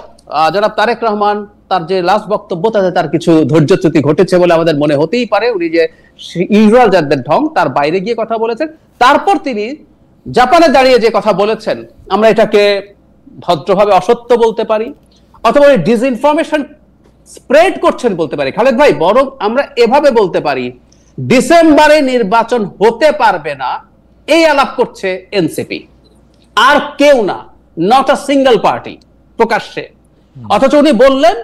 জনাব তারেক রহমান তার যে লাস্ট বক্তব্য, তাতে তার কিছু ধৈর্যচ্যুতি ঘটেছে বলে আমাদের মনে হতেই পারে। উনি যে ইউজুয়াল যাদের ঢং তার বাইরে গিয়ে কথা বলেছেন। তারপর তিনি জাপানে দাঁড়িয়ে যে কথা বলেছেন, আমরা এটাকে ভদ্রভাবে অসত্য বলতে পারি, অথবা ডিসইনফরমেশন স্প্রেড করছেন বলতে পারি। খালেদ ভাই, বরং আমরা এভাবে বলতে পারি, ডিসেম্বরে নির্বাচন হতে পারবে না এই আলাপ করছে এনসিপি, আর কেউ না, নট আ সিঙ্গেল পার্টি প্রকাশ্যে। অথচ উনি বললেন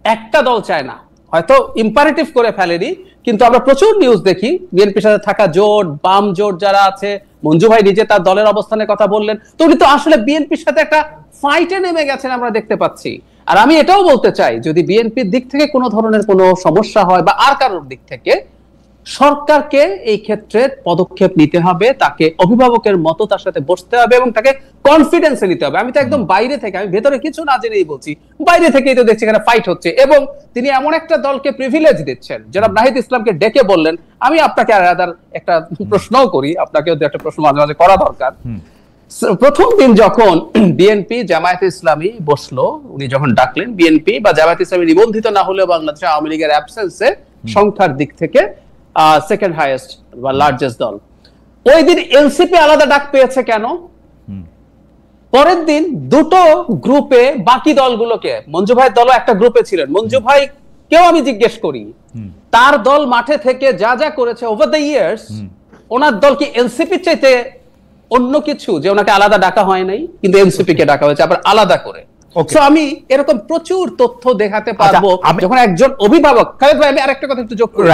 একটা দল চায় না, হয়তো ইম্পারেটিভ করে ফেলেনি, কিন্তু আমরা প্রচুর নিউজ দেখি বিএনপির সাথে থাকা জোট, বাম জোট যারা আছে, মঞ্জু ভাই নিজে তার দলের অবস্থানের কথা বললেন, তো উনি তো আসলে বিএনপির সাথে একটা ফাইটে নেমে গেছেন আমরা দেখতে পাচ্ছি। আর আমি এটাও বলতে চাই, যদি বিএনপির দিক থেকে কোনো ধরনের কোনো সমস্যা হয় বা আর কারোর দিক থেকে, সরকারকে এই ক্ষেত্রে পদক্ষেপ নিতে হবে, তাকে অভিভাবকের মতো তার সাথে বসতে হবে এবং তাকে কনফিডেন্সে নিতে হবে। আমি তো একদম বাইরে থেকে, আমি ভেতরে কিছু না জেনেই বলছি, বাইরে থেকেই তো দেখছি এখানে ফাইট হচ্ছে এবং তিনি এমন একটা দলকে প্রিভিলেজ দিচ্ছেন। জনাব নাহিদ ইসলামকে ডেকে বললেন, আমি আপনাকে একটা প্রশ্নও করি, আপনাকেও একটা প্রশ্ন মাঝে মাঝে করা দরকার। প্রথম দিন যখন বিএনপি জামায়াতে ইসলামী বসলো, উনি যখন ডাকলেন, বিএনপি বা জামায়াতে ইসলামী নিবন্ধিত না হলেও বাংলাদেশে আওয়ামী লীগের অ্যাবসেন্সে সংখ্যার দিক থেকে সেকেন্ড হাইয়েস্ট বা লার্জেস্ট দল, ওই দিন এনসিপি আলাদা ডাক পেয়েছে কেন? পরের দিন দুটো গ্রুপে বাকি দলগুলোকে, মঞ্জু ভাইয়ের দলও একটা গ্রুপে ছিলেন, মঞ্জু ভাই কেউ আমি জিজ্ঞেস করি তার দল মাঠে থেকে যা যা করেছে ওভার দ্য ইয়ার্স, ওনার দল কি এনসিপি চাইতে অন্য কিছু যে ওনাকে আলাদা ডাকা হয় নাই, কিন্তু এনসিপি কে ডাকা হয়েছে আবার আলাদা করে। আমি এরকম প্রচুর তথ্য দেখাতে পারবো যখন একজন অভিভাবক। খালেদ ভাই, আমি আরেকটা কথা একটু যোগ করি।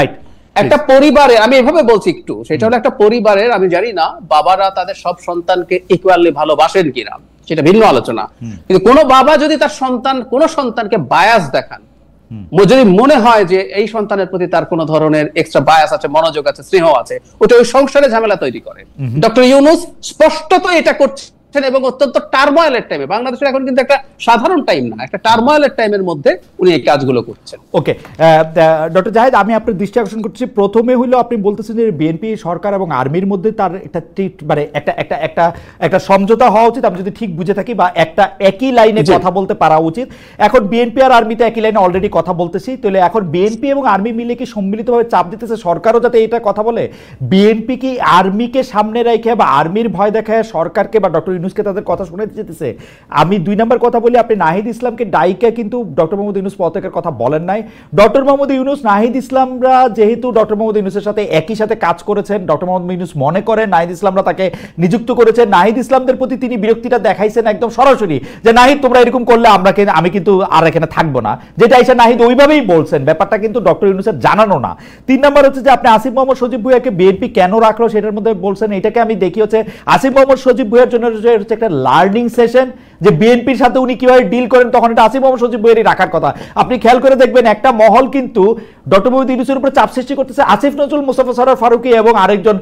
একটা পরিবারে, আমি এভাবে বলছি একটু, সেটা হলো একটা পরিবারের, আমি জানি না বাবারা তাদের সব সন্তানকে ইকুয়ালি ভালোবাসেন কিনা, সেটা ভিন্ন আলোচনা, কিন্তু কোন বাবা যদি তার কোন সন্তানকে বায়াস দেখান, যদি মনে হয় যে এই সন্তানের প্রতি তার কোন ধরনের এক্সট্রা বায়াস আছে, মনোযোগ আছে, স্নেহ আছে, ওটা ওই সংসারে ঝামেলা তৈরি করে। ডক্টর ইউনূস স্পষ্টত এটা করছে এবং অত্যন্ত টার্মোয়েলের টাইমে, বাংলাদেশের এখন কিন্তু একটা সাধারণ টাইম না, একটা টার্মোয়েলের টাইমের মধ্যে উনি এই কাজগুলো করছেন। ওকে ডক্টর জাহেদ, আমি আপনার দৃষ্টি আকর্ষণ করছি। প্রথমে হইলো আপনি বলতেছেন যে বিএনপি সরকার এবং আর্মির মধ্যে তার একটা মানে একটা সমঝোতা হওয়া উচিত, আমি যদি ঠিক বুঝে থাকি, বা একটা একই লাইনে কথা বলতে পারা উচিত। এখন বিএনপি আর আর্মিতে একই লাইনে অলরেডি কথা বলতেছি, তাহলে এখন বিএনপি এবং আর্মি মিলে কি সম্মিলিতভাবে চাপ দিতেছে সরকারও যাতে এটা কথা বলে? বিএনপি কি আর্মিকে সামনে রেখে বা আর্মির ভয় দেখায় সরকারকে বা ডক্টর ইউনূসকে তাদের কথা শোনাতে যেতেছে? আমি 2 নম্বর কথা বলি, আপনি নাহিদ ইসলামকে ডাইকা কিন্তু ডক্টর মোহাম্মদ ইউনূস পদত্যাগের কথা বলেন নাই। ডক্টর মোহাম্মদ ইউনূস, নাহিদ ইসলামরা যেহেতু ডক্টর মোহাম্মদ ইউনূসের সাথে একই সাথে কাজ করেছেন, ডক্টর মোহাম্মদ ইউনূস মনে করেন নাহিদ ইসলামরা তাকে নিযুক্ত করেছেন, নাহিদ ইসলামদের প্রতি তিনি বিরক্তিটা দেখাইছেন একদম সরাসরি যে নাহিদ তোমরা এরকম করলে আমি কিন্তু আর এখানে থাকবো না, যেটা এসে নাহিদ ওইভাবেই বলছেন, ব্যাপারটা কিন্তু ডক্টর ইউনূসের জানানো না। 3 নম্বর হচ্ছে যে আপনি আসিফ মোহাম্মদ সজীব ভুঁইয়াকে বিএনপি কেন রাখলো সেটার মধ্যে বলছেন, এটাকে আমি দেখি হচ্ছে আসিফ মোহাম্মদ সজীব ভুঁইয়ার জন্য একটা লার্নিং সেশন, যে বিএনপির সাথে উনি কিভাবে ডিল করেন, তখন এটা আসিফ মোহাম্মদ সজীব ভুঁইয়ারই রাখার কথা। আপনি খেয়াল করে দেখবেন একটা মহল কিন্তু ডক্টর মোহাম্মদ ইউনূসের উপর চাপ সৃষ্টি করতেছে আসিফ নজরুল, মোস্তফা সরোয়ার ফারুকী এবং আরেকজন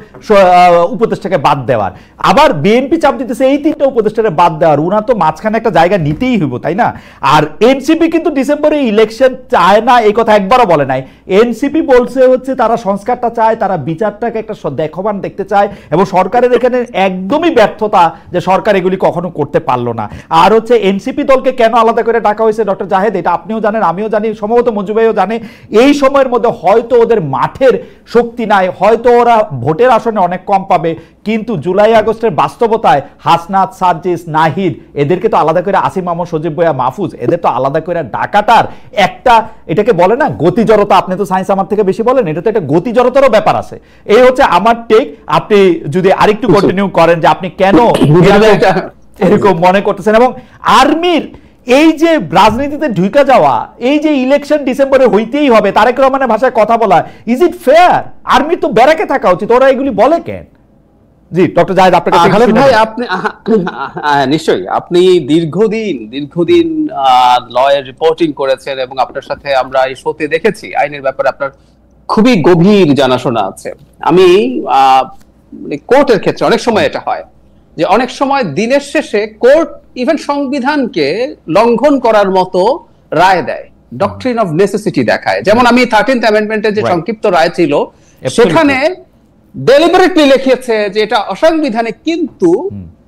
উপদেষ্টাকে বাদ দেওয়ার, আবার বিএনপি চাপ দিতেছে এই 3টা উপদেষ্টাকে বাদ দেওয়ার। উনার তো মাঝখানে একটা জায়গা নিতেই হইব, তাই না? আর এনসিপি কিন্তু ডিসেম্বরে ইলেকশন চায় না, এই কথা একবারও বলে নাই। এনসিপি বলছে হচ্ছে তারা সংস্কারটা চায়, তারা বিচারটাকে একটা দেখবান দেখতে চায়, এবং সরকারের এখানে একদমই ব্যর্থতা যে সরকার এগুলি কখনো করতে পারলো না। আর হচ্ছে এনসিপি দলকে কেন আলাদা করে ডাকা হয়েছে ডক্টর জাহেদ, এটা আপনিও জানেন, আমিও জানি, সম্ভবত মঞ্জু ভাইও জানে। এই সময়ের মধ্যে হয়তো ওদের মাঠের শক্তি নাই, হয়তো ওরা ভোটের আসনে অনেক কম পাবে, কিন্তু জুলাই আগস্টের বাস্তবতায় হাসনাত, সার্জিস, নাহিদ এদেরকে তো আলাদা করে, আসিফ মোহাম্মদ সজীব ভুঁইয়া, মাহফুজ, এদের তো আলাদা করে ডাকাটার একটা, এটাকে বলে না গতিজড়তা, আপনি তো সায়েন্স আমার থেকে বেশি বলেন, এটা তো একটা গতিজড়তারও ব্যাপার আছে। এই হচ্ছে আমার টেক। আপনি যদি আরেকটু কন্টিনিউ করেন যে আপনি কেন এরকম মনে করতেছেন, এবং আর্মির এই যে রাজনীতিতে ঢুকে যাওয়া, এই যে ইলেকশন ডিসেম্বরে হইতেই হবে, তারেক রহমানের ভাষায় কথা বলা, ইজ ইট ফেয়ার? আর্মির তো ব্যারাকে থাকা উচিত, ওরা এগুলি বলে কেন? জি ডক্টর জাহেদ, আপনার কাছে ভাই, আপনি নিশ্চয়ই আপনি দীর্ঘদিন লয়ের রিপোর্টিং করেছেন এবং আপনার সাথে আমরা এই শোতে দেখেছি, আইনের ব্যাপারে আপনার খুবই গভীর জানাশোনা আছে। আমি কোর্টের ক্ষেত্রে অনেক সময় এটা হয় যে অনেক সময় দিনের শেষে কোর্ট ইভেন সংবিধানকে লঙ্ঘন করার মতো রায় দেয়, ডক্ট্রিন অফ নেসেসিটি দেখায়। যেমন আমি 13th অ্যামেন্ডমেন্টের যে সংক্ষিপ্ত রায় ছিল সেখানে ডেলিবারেটলি লিখেছে যে এটা অসাংবিধানিক, কিন্তু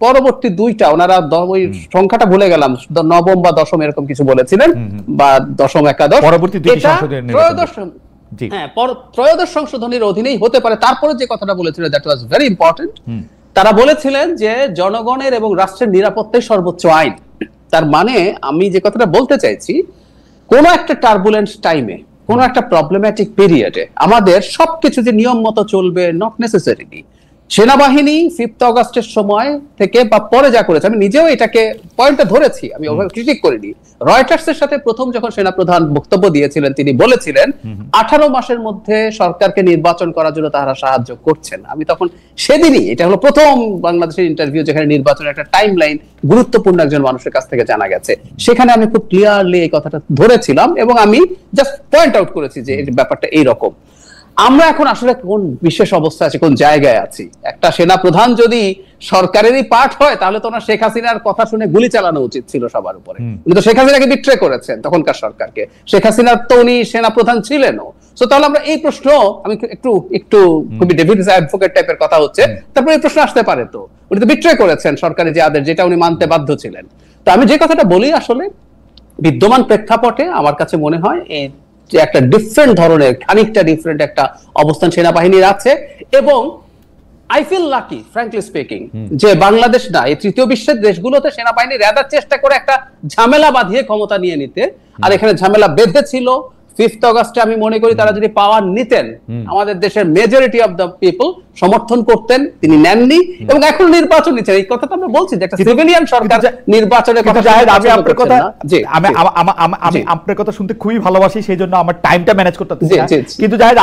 পরবর্তী 2টা, ওনারা ওই সংখ্যাটা ভুলে গেলাম, 9ম বা 10ম এরকম কিছু বলেছিলেন, বা 10ম একাদশ, পরবর্তী ত্রয়োদশ সংশোধনীর অধীনেই হতে পারে। তারপরে যে কথাটা বলেছিলেন দ্যাট ওয়াজ ভেরি ইম্পর্টেন্ট, তারা বলেছিলেন যে জনগণের এবং রাষ্ট্রের নিরাপত্তাই সর্বোচ্চ আইন। তার মানে আমি যে কথাটা বলতে চাইছি, কোন একটা টার্বুলেন্ট টাইমে, কোন একটা প্রবলেম্যাটিক পিরিয়ডে আমাদের সবকিছু যে নিয়ম মতো চলবে, নট নেসেসারিলি। সেনাবাহিনী 5th অগাস্টের সময় থেকে বা পরে যা করেছে, আমি নিজেও এটাকে পয়েন্টটা ধরেছি, আমি ওভাবে ক্রিটিক করিনি। রয়টার্সের সাথে প্রথম যখন সেনাপ্রধান বক্তব্য দিয়েছিলেন, তিনি বলেছিলেন 18 মাসের মধ্যে সরকারকে নির্বাচন করার জন্য তারা সাহায্য করছেন। আমি তখন সেদিনই, এটা হলো প্রথম বাংলাদেশের ইন্টারভিউ যেখানে নির্বাচনের একটা টাইম লাইন গুরুত্বপূর্ণ একজন মানুষের কাছ থেকে জানা গেছে, সেখানে আমি খুব ক্লিয়ারলি এই কথাটা ধরেছিলাম এবং আমি জাস্ট পয়েন্ট আউট করেছি যে এই ব্যাপারটা এইরকম। আমরা এখন আসলে কোন বিশেষ অবস্থা আছে, কোন জায়গায় আছি? একটা সেনা প্রধান যদি সরকারেরই পার্ট হয় তাহলে তো ওনার শেখ হাসিনার কথা শুনে গুলি চালানো উচিত ছিল সবার উপরে। উনি তো শেখ হাসিনাকে বিট্রে করেছেন, তখনকার সরকারকে। শেখ হাসিনার তো উনি সেনা প্রধান ছিলেনও। সো তাহলে আমরা এই প্রশ্ন, আমি একটু খুবই ডেভিডস অ্যাডভোকেট টাইপের কথা হচ্ছে, তারপরে এই প্রশ্ন আসতে পারে, তো উনি তো বিট্রে করেছেন সরকারি যে আদেশ, যেটা উনি মানতে বাধ্য ছিলেন। তো আমি যে কথাটা বলি, আসলে বিদ্যমান প্রেক্ষাপটে আমার কাছে মনে হয় এই যে একটা ডিফারেন্ট ধরনের, খানিকটা ডিফারেন্ট একটা অবস্থান সেনাবাহিনীর আছে। এবং I feel lucky, frankly speaking, যে বাংলাদেশ না, এই তৃতীয় বিশ্বের দেশগুলোতে সেনাবাহিনী রেদার চেষ্টা করে একটা ঝামেলা বাঁধিয়ে ক্ষমতা নিয়ে নিতে, আর এখানে ঝামেলা বেঁধেছিল 5th অগাস্টে। আমি মনে করি তারা যদি পাওয়ার নিতেন, আমাদের দেশের মেজরিটি অফ দ্য পিপল সমর্থন করতেন, তিনি নেননি, এবং এখন নির্বাচন নিচ্ছেন। এই কথা তো আমরা বলছি যে একটা সিভিলিয়ান সরকার নির্বাচনের কথা। আমি আপনার কথা, আমি আপনার কথা শুনতে খুবই ভালোবাসি, সেই জন্য আমার টাইমটা ম্যানেজ করতে পারছি না। কিন্তু জাহেদ,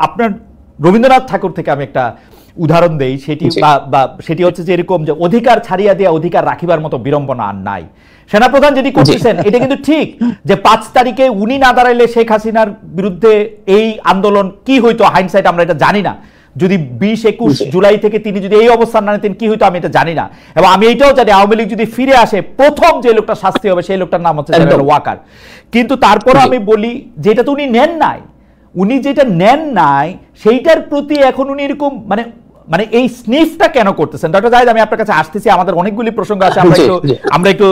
আপনার রবীন্দ্রনাথ ঠাকুর থেকে আমি একটা উদাহরণ দেই, সেটি হচ্ছে যে এরকম যে অধিকার ছাড়িয়া দিয়া অধিকার রাখিবার মতো বিড়ম্বনা আর নাই। সেনাপ্রধান যেটি করতেছেন এটা কিন্তু ঠিক, যে 5 তারিখে উনি না দাঁড়াইলে শেখ হাসিনার বিরুদ্ধে এই আন্দোলন কি হইতো, হাইন্ডসাইট আমরা এটা জানি না। যদি 20-21 জুলাই থেকে তিনি যদি এই অবস্থান না নিতেন কি হইতো আমি এটা জানি না। এবং আমি এইটাও জানি আওয়ামী লীগ যদি ফিরে আসে প্রথম যে লোকটা শাস্তি হবে সেই লোকটার নাম হচ্ছে জেনারেল ওয়াকার। কিন্তু তারপর আমি বলি যেটা তো উনি নেন নাই, উনি যেটা নেন নাই সেইটার প্রতি এখন উনি এরকম মানে এই স্নিফটা কেন করতেছেন? ডক্টর জাহেদ, আমি আপনার কাছে আসতেছি, আমাদের অনেকগুলি প্রসঙ্গ আছে, আমরা একটু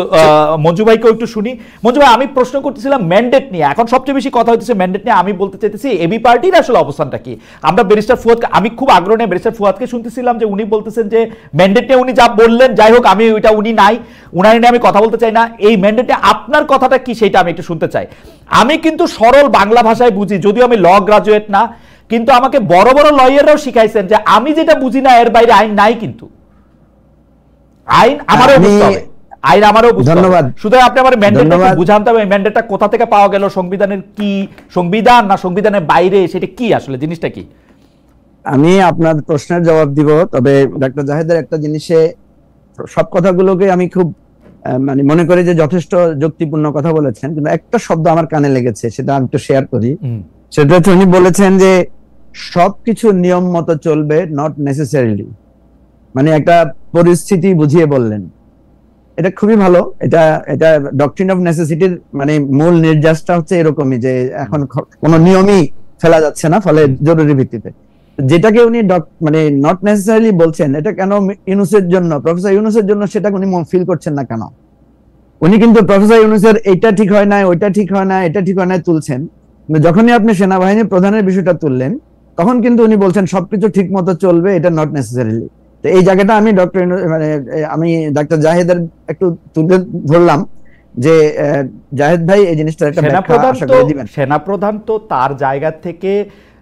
মঞ্জু ভাইকেও একটু শুনি। মঞ্জু ভাই, আমি প্রশ্ন করতেছিলাম ম্যান্ডেট নিয়ে, এখন সবচেয়ে বেশি কথা হচ্ছে ম্যান্ডেট নিয়ে। আমি বলতে চাইতেছি এবি পার্টির আসলে অবস্থানটা কি। আমরা ব্যারিস্টার ফুয়াদকে, আমি খুব আগ্রহ নিয়ে ব্যারিস্টার ফুয়াদকে শুনতেছিলাম যে উনি বলতেছেন যে ম্যান্ডেট নিয়ে উনি যা বললেন, যাই হোক, আমি ওইটা উনি নাই, উনার নিয়ে আমি কথা বলতে চাই না। এই ম্যান্ডেটে আপনার কথাটা কি সেটা আমি একটু শুনতে চাই। আমি কিন্তু সরল বাংলা ভাষায় বুঝি, যদিও আমি ল গ্রাজুয়েট না, কিন্তু আমাকে বড় বড় লয়াররাও শিখাইছেন যে আমি যেটা বুঝি না এর বাইরে আইন নাই, কিন্তু আইন আমারও বুঝতে হবে, আইন আমারও বুঝতে হবে। সুতরাং আপনি আমার ম্যান্ডেটটা বুঝাতে হবে, ম্যান্ডেটটা কোথা থেকে পাওয়া গেল, সংবিধানের কি, সংবিধান না সংবিধানের বাইরে, সেটা কি আসলে জিনিসটা কি? আমি আপনার প্রশ্নের জবাব দিব, তবে ডক্টর জাহেদের একটা জিনিসে সব কথাগুলোকে আমি খুব মনে করি যে যথেষ্ট যুক্তিপূর্ণ কথা বলেছেন, কিন্তু একটা শব্দ আমার কানে লেগেছে, সেটা আমি একটু শেয়ার করি। সেটা হচ্ছে উনি বলেছেন যে সবকিছু নিয়ম মতো চলবে, নট নেসেসারিলি, মানে একটা পরিস্থিতি বুঝিয়ে বললেন। এটা খুবই ভালো। এটা ডক্ট্রিন অফ নেসেসিটির মানে মূল নির্যাসটা হচ্ছে এরকমই, যে এখন কোনো নিয়মই ফেলা যাচ্ছে না, ফলে জরুরি ভিত্তিতে যেটাকে উনি মানে নট নেসেসারিলি বলছেন, এটা কেন ইউনূসের জন্য, প্রফেসর ইউনূসের জন্য সেটা উনি ফিল করছেন না কেন? উনি কিন্তু প্রফেসর ইউনূসের এইটা ঠিক হয় না, ওইটা ঠিক হয় না, এটা ঠিক হয় না তুলছেন, কিন্তু যখনই আপনি সেনাবাহিনী প্রধানের বিষয়টা তুললেন তখন কিন্তু উনি বলছেন সবকিছু ঠিক মতো চলবে, এটা নট নেসেসারিলি। তো এই জায়গাটা আমি আমি ডাক্তার জাহেদের একটু তুলে ধরলাম যে জাহেদ ভাই এই জিনিসটা একটা ব্যাখ্যা আশা করে দিবেন। সেনাপ্রধান তো তার জায়গা থেকে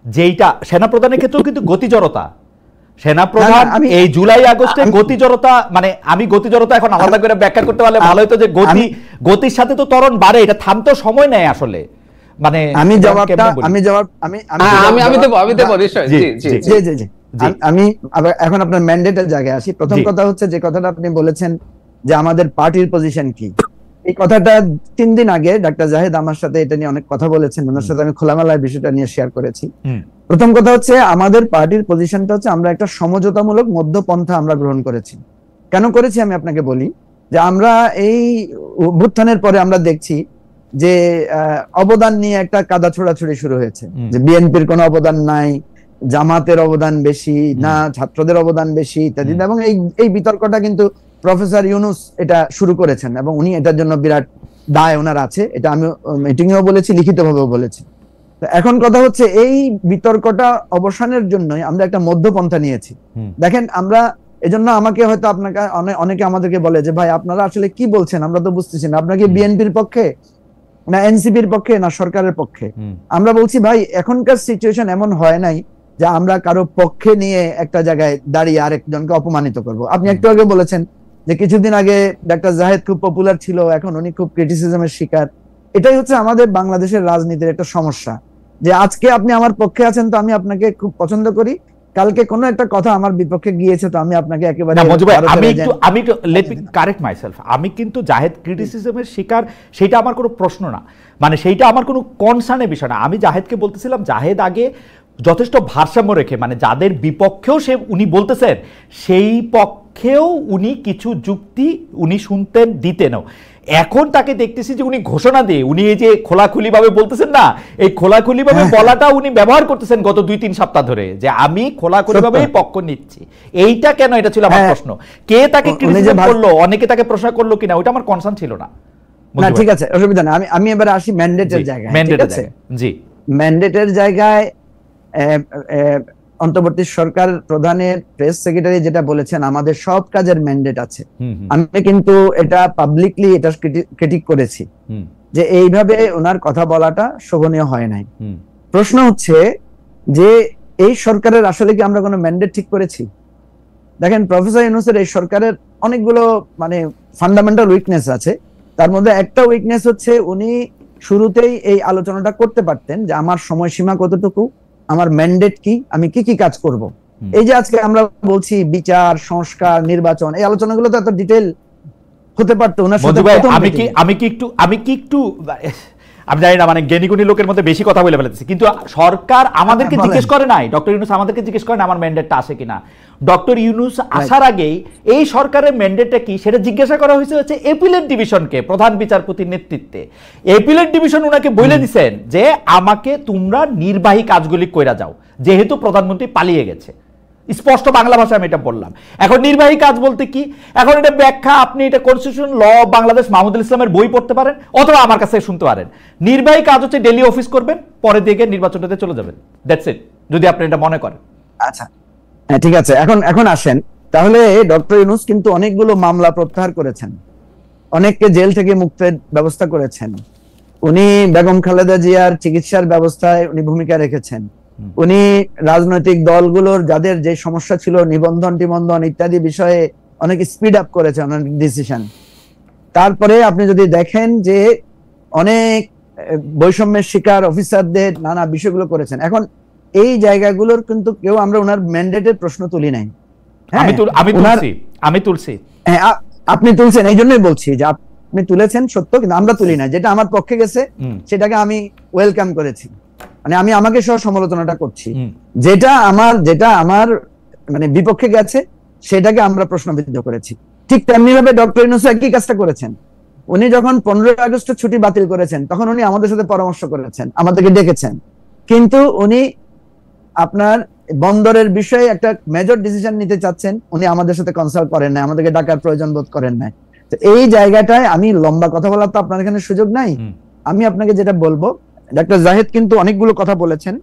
যেইটা, সেনাপ্রধানের ক্ষেত্রেও কিন্তু গতিজড়তা, সেনাপ্রধান এই জুলাই আগস্টে গতিজড়তা, মানে আমি গতিজড়তা এখন আলাদা করে ব্যাখ্যা করতে পারলে ভালো হতো, যে গতির সাথে তো ত্বরণ বাড়ে, এটা থামতে সময় নেয় আসলে। মানে আমি এখন আপনার ম্যান্ডেটের জায়গায় আসি। প্রথম কথা হচ্ছে যে কথাটা আপনি বলেছেন যে আমাদের পার্টির পজিশন কি, এই কথাটা 3 দিন আগে ডাক্তার জাহেদ আমার সাথে এটা নিয়ে অনেক কথা বলেছেন, ওনার সাথে আমি খোলামেলা বিষয়টা নিয়ে শেয়ার করেছি। প্রথম কথা হচ্ছে আমাদের পার্টির পজিশনটা হচ্ছে আমরা একটা সমঝোতামূলক মধ্যপন্থা আমরা গ্রহণ করেছি। কেন করেছি আমি আপনাকে বলি, যে আমরা এই অভ্যুত্থানের পরে আমরা দেখছি যে অবদান নিয়ে একটা কাদা ছোড়াছুড়ি শুরু হয়েছে, যে বিএনপির কোনো অবদান নাই, জামাতের অবদান বেশি না, ছাত্রদের অবদান বেশি ইত্যাদি। এবং এই বিতর্কটা কিন্তু প্রফেসর ইউনূস এটা শুরু করেছেন এবং উনি এটার জন্য বিরাট দায় ওনার আছে, এটা আমি মিটিং এও বলেছি, লিখিতভাবেও বলেছি। এখন কথা হচ্ছে এই বিতর্কটা অবসানের জন্যই আমরা একটা মধ্যপন্থা নিয়েছি। দেখেন, আমরা এজন্য আমাকে হয়তো আপনাকে অনেকে আমাদেরকে বলে যে ভাই আপনারা আসলে কি বলছেন, আমরা তো বুঝতেছি না, আপনাকে বিএনপির পক্ষে না এনসিপির পক্ষে না সরকারের পক্ষে? আমরা বলছি ভাই এখনকার সিচুয়েশন এমন হয় নাই যে আমরা কারো পক্ষে নিয়ে একটা জায়গায় দাঁড়িয়ে আরেকজনকে অপমানিত করব। আপনি একটু আগে বলেছেন যে কিছুদিন আগে ডাক্তার জাহেদ খুব পপুলার ছিল, এখন উনি খুব ক্রিটিসিজমের শিকার। এটাই হচ্ছে আমাদের বাংলাদেশের রাজনীতির একটা সমস্যা, যে আজকে আপনি আমার পক্ষে আছেন তো আমি আপনাকে খুব পছন্দ করি, কালকে কোনো একটা কথা আমার বিপক্ষে গিয়েছে, তো আমি আপনাকে একেবারে না মঞ্জু ভাই, আমি একটু লেট মি কারেক্ট মাইসেলফ। আমি কিন্তু জাহেদ ক্রিটিসিজমের শিকার, সেটা আমার কোনো প্রশ্ন না, মানে সেইটা আমার কোনো কনসার্নের বিষয় না। আমি জাহেদকে বলতেছিলাম, জাহেদ আগে যথেষ্ট ভারসাম্য রেখে, মানে যাদের বিপক্ষেও উনি বলতেছেন সেই পক্ষেও উনি কিছু যুক্তি উনি শুনতেন, দিতেনও। এখন তাকে দেখতেছি যে উনি ঘোষণা দিয়ে উনি এই যে খোলাখুলিভাবে বলতেছেন না, এই খোলাখুলিভাবে বলাটা উনি ব্যবহার করতেছেন গত 2-3 সপ্তাহ ধরে, যে আমি খোলাখুলিভাবে পক্ষ নিচ্ছি। এইটা কেন? এটা ছিল আমার প্রশ্ন। কে তাকে ক্রিটিসিজম করলো, অনেকে তাকে প্রশ্ন করলো কিনা, ওটা আমার কনসার্ন ছিল না। না ঠিক আছে, অসুবিধা নেই। আমি এবার আসি ম্যান্ডেটের জায়গায়। ঠিক আছে, জি, ম্যান্ডেটের জায়গায় অন্তর্বর্তী সরকার প্রধানের প্রেস সেক্রেটারি যেটা বলেছেন, আমাদের সব কাজের ম্যান্ডেট আছে। আমি কিন্তু এটা পাবলিকলি এটা ক্রিটিক করেছি যে এইভাবে ওনার কথা বলাটা শোভনীয় হয় নাই। প্রশ্ন হচ্ছে যে এই সরকারের আসলে কি আমরা কোনো ম্যান্ডেট ঠিক করেছি? দেখেন, প্রফেসর ইউনূসের এই সরকারের অনেকগুলো মানে ফান্ডামেন্টাল উইকনেস আছে। তার মধ্যে একটা উইকনেস হচ্ছে উনি শুরুতেই এই আলোচনাটা করতে পারতেন যে আমার সময়সীমা কতটুকু, আমার ম্যান্ডেট কি, আমি কি কি কাজ করব। এই যে আজকে আমরা বলছি বিচার, সংস্কার, নির্বাচন, এই আলোচনাগুলো তো এত ডিটেইল হতে পারতো ওনার সাথে। আমি কি একটু আমি জানি না, মানে জ্ঞানীগুণী লোকের মধ্যে বেশি কথা বলে ফেলেছি, কিন্তু সরকার আমাদেরকে জিজ্ঞেস করে নাই, ডক্টর ইউনূস আমাদেরকে জিজ্ঞেস করে না আমার ম্যান্ডেটটা আসে কিনা। ডক্টর ইউনূস আসার আগেই এই সরকারের ম্যান্ডেটটা কি সেটা জিজ্ঞাসা করা হয়েছে হচ্ছে এপিলেট ডিভিশনকে, প্রধান বিচারপতির নেতৃত্বে। এপিলেট ডিভিশন ওনাকে বলে দিচ্ছেন যে আমাকে তোমরা নির্বাহী কাজগুলি কইরা যাও, যেহেতু প্রধানমন্ত্রী পালিয়ে গেছে। স্পষ্ট বাংলা ভাষায় আমি এটা বললাম। এখন নির্বাহী কাজ বলতে কি, এখন এটা ব্যাখ্যা আপনি এটা কনস্টিটিউশন ল বাংলাদেশ মাহমুদুল ইসলামের বই পড়তে পারেন, অথবা আমার কাছে শুনতে পারেন। নির্বাহী কাজ হচ্ছে ডেলি অফিস করবেন, পরে দিকে নির্বাচনটাতে চলে যাবেন, দ্যাটস ইট, যদি আপনি এটা মনে করেন। আচ্ছা ঠিক আছে, এখন আসেন তাহলে। ডক্টর ইউনূস কিন্তু অনেকগুলো মামলা প্রত্যাহার করেছেন, অনেককে জেল থেকে মুক্তির ব্যবস্থা করেছেন। উনি বেগম খালেদা জিয়ার চিকিৎসার ব্যবস্থায় উনি ভূমিকা রেখেছেন। উনি রাজনৈতিক দলগুলোর যাদের যে সমস্যা ছিল, নিবন্ধন টিবন্ধন ইত্যাদি বিষয়ে অনেক স্পিড আপ করেছেন, অনেক ডিসিশন। তারপরে আপনি যদি দেখেন যে অনেক বৈষম্যের শিকার অফিসারদের নানা বিষয়গুলো করেছেন। এখন এই জায়গাগুলোর কিন্তু কেউ আমরা ওনার ম্যান্ডেটের প্রশ্ন তুলি নাই। আমি তুলছি, আপনি তুলছেন, এই জন্যই বলছি যে আপনি তুলেছেন সত্য, কিন্তু আমরা তুলি না। যেটা আমার পক্ষে গেছে সেটাকে আমি ওয়েলকাম করেছি, মানে আমি আমাকে সহ সমালোচনাটা করছি। যেটা আমার মানে বিপক্ষে গেছে সেটাকে আমরা প্রশ্নবিদ্ধ করেছি। ঠিক তেমনি ভাবে ডক্টর ইউনূস একই কাজটা করেছেন। উনি যখন 15 আগস্টের ছুটি বাতিল করেছেন তখন উনি আমাদের সাথে পরামর্শ করেছেন, আমাদেরকে ডেকেছেন, কিন্তু উনি আপনার বন্দরের বিষয়ে একটা মেজর ডিসিশন নিতে চাচ্ছেন, উনি আমাদের সাথে কনসাল্ট করেন না, আমাদেরকে ডাকার প্রয়োজন বোধ করেন না। তো এই জায়গাটায় আমি লম্বা কথা বলার তো আপনার এখানে সুযোগ নাই। আমি আপনাকে যেটা বলবো, ডক্টর জাহেদ কিন্তু অনেকগুলো কথা বলেছেন।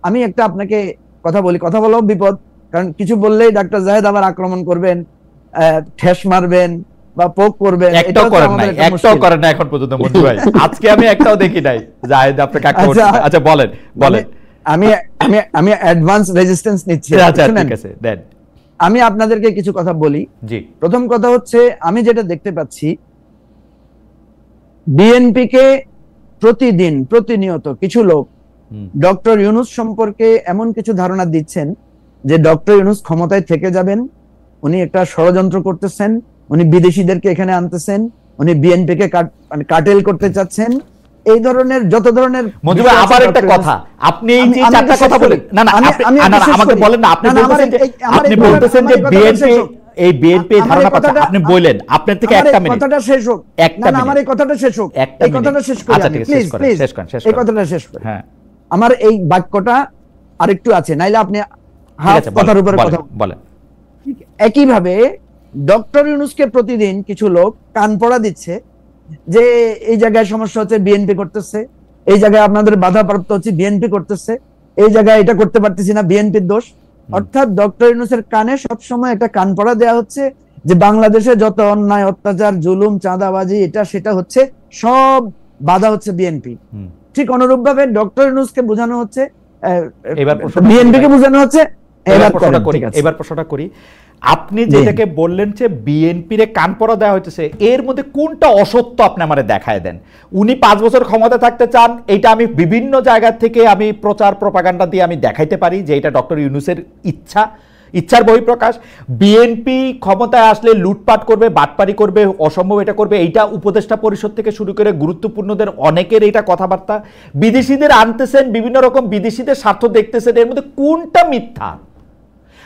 আমি একটা আপনাকে কথা বলি, কথা বলাও বিপদ, কারণ কিছু বললেই ডক্টর জাহেদ আবার আক্রমণ করবেন, ঠেস মারবেন বা পোক করবেন। একটাও করেন না এখন পর্যন্ত মঞ্জু ভাই, আজকে আমি একটাও দেখি নাই জাহেদ আপনাকে আক্রমণ। আচ্ছা বলেন। আমি অ্যাডভান্স রেজিস্ট্যান্স নিচ্ছি। আচ্ছা ঠিক আছে, দেন আমি আপনাদেরকে কিছু কথা বলি। জি, প্রথম কথা হচ্ছে, আমি যেটা দেখতে পাচ্ছি বিএনপি কে প্রতিনিয়ত কিছু লোক ডক্টর ইউনূস সম্পর্কে এমন কিছু ধারণা দিচ্ছেন যে ডক্টর ইউনূস ক্ষমতায় থেকে যাবেন, উনি একটা ষড়যন্ত্র করতেছেন, উনি বিদেশিদেরকে এখানে আনতেছেন, উনি বিএনপি কে কার্টেল করতে চাচ্ছেন। এই ধরনের যত ধরনের মঞ্জু ভাই, আবার একটা কথা, আপনি এই যে চারটা কথা বলেন, না আমাকে বলেন না, আপনি বলতেছেন যে বিএনপি এই বিএনপি ধারণা পাচ্ছে, আপনি বলেন, আপনার থেকে একটা মিনিট, কথাটা শেষ হোক, আমার এই কথাটা শেষ হোক, এই কথাটা শেষ করি। আচ্ছা ঠিক আছে, শেষ করেন। এই কথাটা শেষ করি। হ্যাঁ, আমার এই বাক্যটা আরেকটু আছে, নাইলে আপনি হাফ কথার উপরে কথা বলেন। একইভাবে ডক্টর ইউনূসকে প্রতিদিন কিছু লোক কান পড়া দিচ্ছে যে এই জায়গায় সমস্যা হচ্ছে বিএনপি করতেছে, এই জায়গায় আপনাদের বাধাপ্রাপ্ত হচ্ছে বিএনপি করতেছে, এই জায়গায় এটা করতে পারতেছি না বিএনপির দোষ। অর্থাৎ ডক্টর ইউনূসের কানে সবসময় একটা কান পড়া দেওয়া হচ্ছে যে বাংলাদেশে যত অন্যায় অত্যাচার জুলুম চাঁদাবাজি এটা সেটা হচ্ছে, সব বাধা হচ্ছে বিএনপি। ঠিক অনুরূপ ভাবে ডক্টর ইউনূসকে বোঝানো হচ্ছে, বিএনপি কে বোঝানো হচ্ছে। এবার প্রশ্নটা করি, আপনি যেটাকে বললেন যে বিএনপির কান পড়া দেওয়া হইতেছে, এর মধ্যে কোনটা অসত্য আপনি আমারে দেখায় দেন। উনি 5 বছর ক্ষমতা থাকতে চান, এটা আমি বিভিন্ন জায়গা থেকে আমি প্রচার প্রপাগান্ডা দিয়ে আমি দেখাইতে পারি যে এটা ডক্টর ইউনূসের ইচ্ছার বহিঃপ্রকাশ। বিএনপি ক্ষমতায় আসলে লুটপাট করবে, বাটপারি করবে, অসম্ভব এটা করবে, এইটা উপদেষ্টা পরিষদ থেকে শুরু করে গুরুত্বপূর্ণদের অনেকের এইটা কথাবার্তা। বিদেশিদের আনতেছেন, বিভিন্ন রকম বিদেশিদের স্বার্থ দেখতেছেন, এর মধ্যে কোনটা মিথ্যা?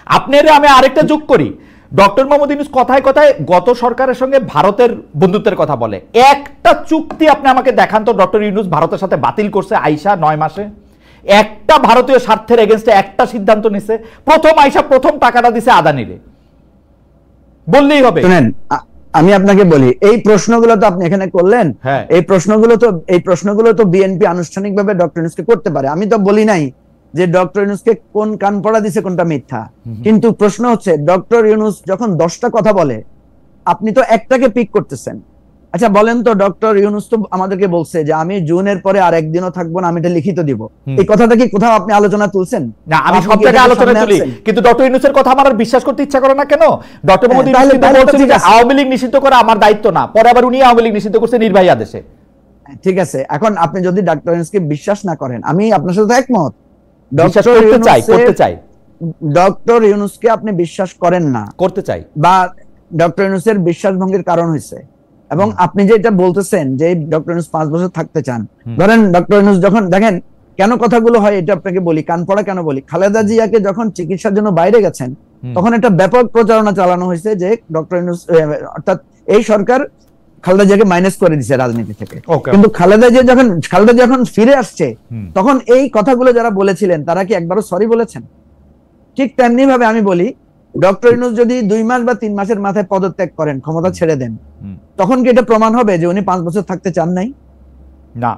আপনার আমি আরেকটা যোগ করি, ডক্টর মোহাম্মদ ইউনূস কথায় কথায় গত সরকারের সঙ্গে ভারতের বন্ধুত্বের কথা বলে। একটা চুক্তি আপনি আমাকে দেখান তো ডক্টর ইউনূস ভারতের সাথে বাতিল করছে আইসা 9 মাসে? একটা ভারতীয় স্বার্থের এগেনস্টে একটা সিদ্ধান্ত নিছে, প্রথম আইসা প্রথম টাকাটা দিছে আদানিরে, বললেই হবে। শুনেন, আমি আপনাকে বলি, এই প্রশ্নগুলো তো আপনি এখানে করলেন, এই প্রশ্নগুলো তো বিএনপি আনুষ্ঠানিকভাবে ডক্টর ইউনূসকে করতে পারে। আমি তো বলি নাই যে ডক্টর ইউনূসকে কোন কান পড়া দিছে কোনটা মিথ্যা, কিন্তু প্রশ্ন হচ্ছে ডক্টর ইউনূস যখন 10টা কথা বলে আপনি তো একটাকে পিক করতেছেন। আচ্ছা বলেন তো, ডক্টর ইউনূস তো আমাদেরকে বলছে যে আমি জুনের পরে আর একদিনও থাকবো না, আমি এটা লিখিত দিব। এই কথাটা কি কোথাও আপনি আলোচনা তুলছেন? না, আমি সব জায়গায় আলোচনা তুলি, কিন্তু ডক্টর ইউনূসের কথা আমার আর বিশ্বাস করতে ইচ্ছা করে না। কেন? ডক্টর মোহাম্মদ ইউনূস বলছেন যে আওয়ামী লীগ নিষিদ্ধ করা আমার দায়িত্ব না, পরে আবার উনি আওয়ামী লীগ নিষিদ্ধ করছে নির্বাহী আদেশে। ঠিক আছে, এখন আপনি যদি ডক্টর ইউনূসকে বিশ্বাস না করেন, আমি আপনার সাথে একমত, ডক্টর ইউনূসকে আপনি বিশ্বাস করেন না, করতে চাই, বা ডক্টর ইউনূসের বিশ্বাস ভঙ্গের কারণ হয়েছে, এবং আপনি যে এটা বলতেছেন যে ডক্টর ইউনূস 5 বছর থাকতে চান, ধরেন ডক্টর ইউনূস যখন, দেখেন কেন কথাগুলো হয় এটা আপনাকে বলি, কান পড়া কেন বলি। খালেদা জিয়াকে যখন চিকিৎসার জন্য বাইরে গেছেন তখন একটা ব্যাপক প্রচারণা চালানো হয়েছে যে ডক্টর ইউনূস, অর্থাৎ এই সরকার খালেদা জিয়াকে মাইনাস করে দিচ্ছে রাজনীতি থেকে। কিন্তু খালেদা জিয়া যখন ফিরে আসছে তখন এই কথাগুলো যারা বলেছিলেন তারা কি একবারও সরি বলেছেন? ঠিক তেমনি ভাবে আমি বলি, ডক্টর ইউনূস যদি 2 মাস বা 3 মাসের মাথায় পদত্যাগ করেন, ক্ষমতা ছেড়ে দেন, তখন কি এটা প্রমাণ হবে যে উনি 5 বছর থাকতে চান নাই? না,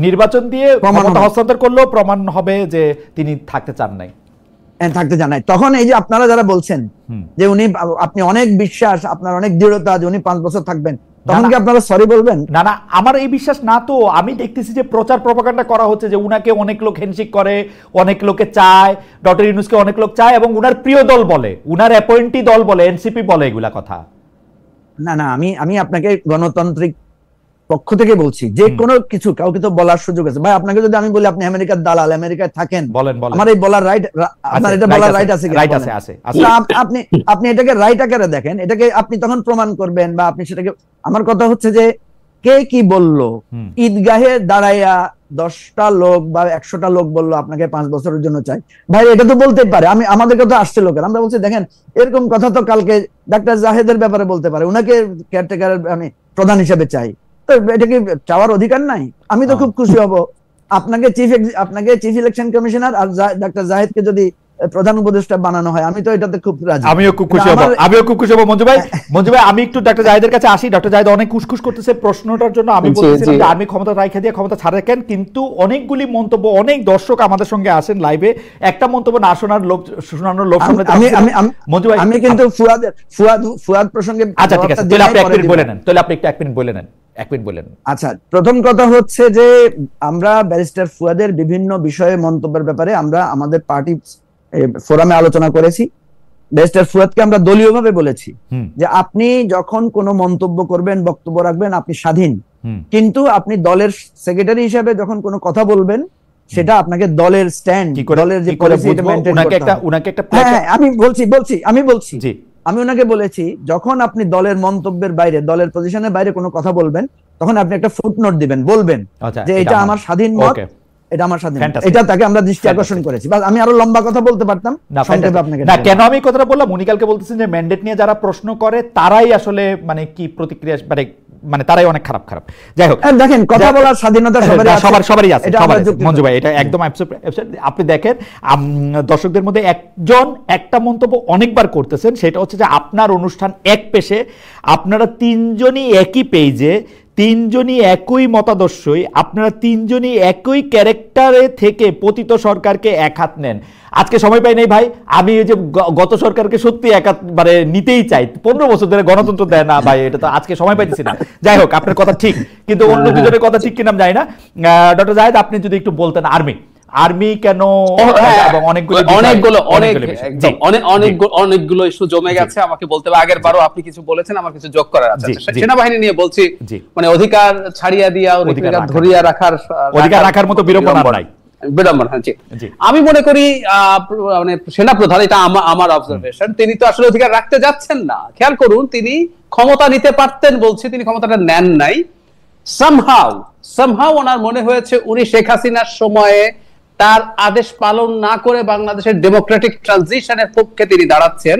নির্বাচন দিয়ে ক্ষমতা হস্তান্তর করলেও প্রমাণ হবে যে তিনি থাকতে চান নাই। তখন এই যে আপনারা যারা বলছেন যে উনি, আপনি অনেক বিশ্বাস, আপনার অনেক দৃঢ়তা যে উনি 5 বছর থাকবেন, তখন কি আপনারা সরি বলবেন? না না, আমার এই বিশ্বাস না। তো আমি দেখতেছি যে প্রচার প্রপাগান্ডা করা হচ্ছে যে উনাকে অনেক লোক হ্যান্ডশেক করে, অনেক লোকে চায়, ডক্টর ইউনূসকে অনেক লোক চায়, এবং উনার প্রিয় দল বলে, উনার অ্যাপয়েন্টি দল বলে, এনসিপি বলে এগুলা কথা। না না, আমি আপনাকে গণতান্ত্রিক পক্ষ থেকে বলছি, যে কোনো কিছু কাউকে তো বলার সুযোগ আছে। ভাই আপনাকে যদি আমি বলি আপনি আমেরিকার দালাল, আমেরিকায় থাকেন, বলেন, আমার এই বলার রাইট, আপনার এটা বলার রাইট আছে? রাইট আছে, আছে। আপনি এটাকে রাইট আকারে দেখেন, এটাকে আপনি তখন প্রমাণ করবেন, বা আপনি সেটাকে, আমার কথা হচ্ছে যে কে কি বললো, ঈদগাহে দাঁড়াইয়া 10টা লোক বা 100টা লোক বললো আপনাকে 5 বছরের জন্য চাই, ভাই এটা তো বলতে পারে। আমাদেরকে তো আসছে লোকের, আমরা বলছি দেখেন এরকম কথা তো কালকে ডাক্তার জাহেদের ব্যাপারে বলতে পারে, উনাকে কেয়ারটেকার আমি প্রধান হিসেবে চাই, তো এটা কি চাওয়ার অধিকার নাই? আমি তো খুব খুশি হব আপনাকে চিফ ইলেকশন কমিশনার আর ডাক্তার জাহেদকে যদি প্রধান উপদেষ্টা বানানো হয়, আমি তো এটাতে খুব রাজি। আমিও খুব খুশি হব। মঞ্জু ভাই, আমি একটু ডাক্তার জাহেদের কাছে আসি। ডাক্তার জাহেদ অনেক কুসকুস করতেছে প্রশ্নটার জন্য। আমি বলতেছিলাম যে আর্মি ক্ষমতা রাইখা দিয়ে ক্ষমতা ছাড়া কেন, কিন্তু অনেকগুলি মন্তব্য, অনেক দর্শক আমাদের সঙ্গে আসেন লাইভে, একটা মন্তব্য না শোনানোর লোক মঞ্জু ভাই, আমি কিন্তু ফুয়াদ প্রসঙ্গে, আচ্ছা ঠিক আছে, তাহলে আপনি 1 মিনিট বলে নেন, আপনি একটু 1 মিনিট বলে নেন। আচ্ছা, প্রথম কথা হচ্ছে যে আমরা ব্যারিস্টার ফুয়াদের বিভিন্ন বিষয়ে মন্তব্যের ব্যাপারে আমরা আমাদের পার্টি ফোরামে আলোচনা করেছি। ব্যারিস্টার ফুয়াদকে আমরা দলীয়ভাবে বলেছি যে আপনি যখন কোনো মন্তব্য করবেন, বক্তব্য রাখবেন, আপনি স্বাধীন, কিন্তু আপনি দলের সেক্রেটারি হিসেবে যখন কোনো কথা বলবেন সেটা আপনাকে দলের স্ট্যান্ড, দলের যে পলিসি, এটা মেইনটেইন করতে হবে। আমি বলছি আমি ওনাকে বলেছি যখন আপনি দলের মন্তব্যের বাইরে, দলের পজিশনের বাইরে কোনো কথা বলবেন, তখন আপনি একটা ফুটনোট দিবেন, বলবেন যে এটা আমার স্বাধীন মত, এটা আমার স্বাধীন, এটা তাকে আমরা দৃষ্টি আকর্ষণ করেছি। আমি আরো লম্বা কথা বলতে পারতাম, সংক্ষেপে আপনাকে না, কেন আমি কথাটা বললাম, উনিকালকে বলতেছেন যে ম্যান্ডেট নিয়ে যারা প্রশ্ন করে তারাই আসলে মানে কি প্রতিক্রিয়া, মানে তারাই অনেক খারাপ। যাই হোক, দেখেন কথা বলার স্বাধীনতা সবারই আছে। মঞ্জু ভাই, এটা একদম আপনি দেখেন দর্শকদের মধ্যে একজন একটা মন্তব্য অনেকবার করতেছেন, সেটা হচ্ছে যে আপনার অনুষ্ঠান এক পেশে, আপনারা 3জনই একই পেজে, 3জনই একই মতাদর্শই, আপনারা 3জনই একই ক্যারেক্টারে থেকে পতিত সরকারকে এক হাত নেন। আজকে সময় পাই নাই ভাই, আমি এই যে গত সরকারকে সত্যি একাবারে নিতেই চাই, 15 বছর ধরে গণতন্ত্র দেয় না ভাই, এটা তো আজকে সময় পাইতেছি না। যাই হোক, আপনার কথা ঠিক, কিন্তু অন্য দুজনের কথা ঠিক কিনা জানি না। ডক্টর জাহেদ, আপনি যদি একটু বলতেন আর্মি কেন এবং অনেকগুলো ইস্যু জমে গেছে, আমাকে বলতে হবে। আগের বারও আপনি কিছু বলেছেন, আমার কিছু যোগ করার আছে। সেনাবাহিনী নিয়ে বলছি, মানে অধিকার ছাড়িয়ে দিয়া অধিকার ধরিয়া রাখার মতো বিড়ম্বনা নাই। আমি মনে করি মানে সেনাপ্রধান, এটা আমার অবজারভেশন, তিনি তো আসলে অধিকার রাখতে যাচ্ছেন না। খেয়াল করুন, তিনি ক্ষমতা নিতে পারতেন বলছি, তিনি ক্ষমতাটা নেন নাই। সামহাউ ওনার মনে হয়েছে উনি শেখ হাসিনার সময়ে তার আদেশ পালন না করে বাংলাদেশের ডেমোক্রেটিক ট্রানজিশনের পক্ষে তিনি দাঁড়াচ্ছেন।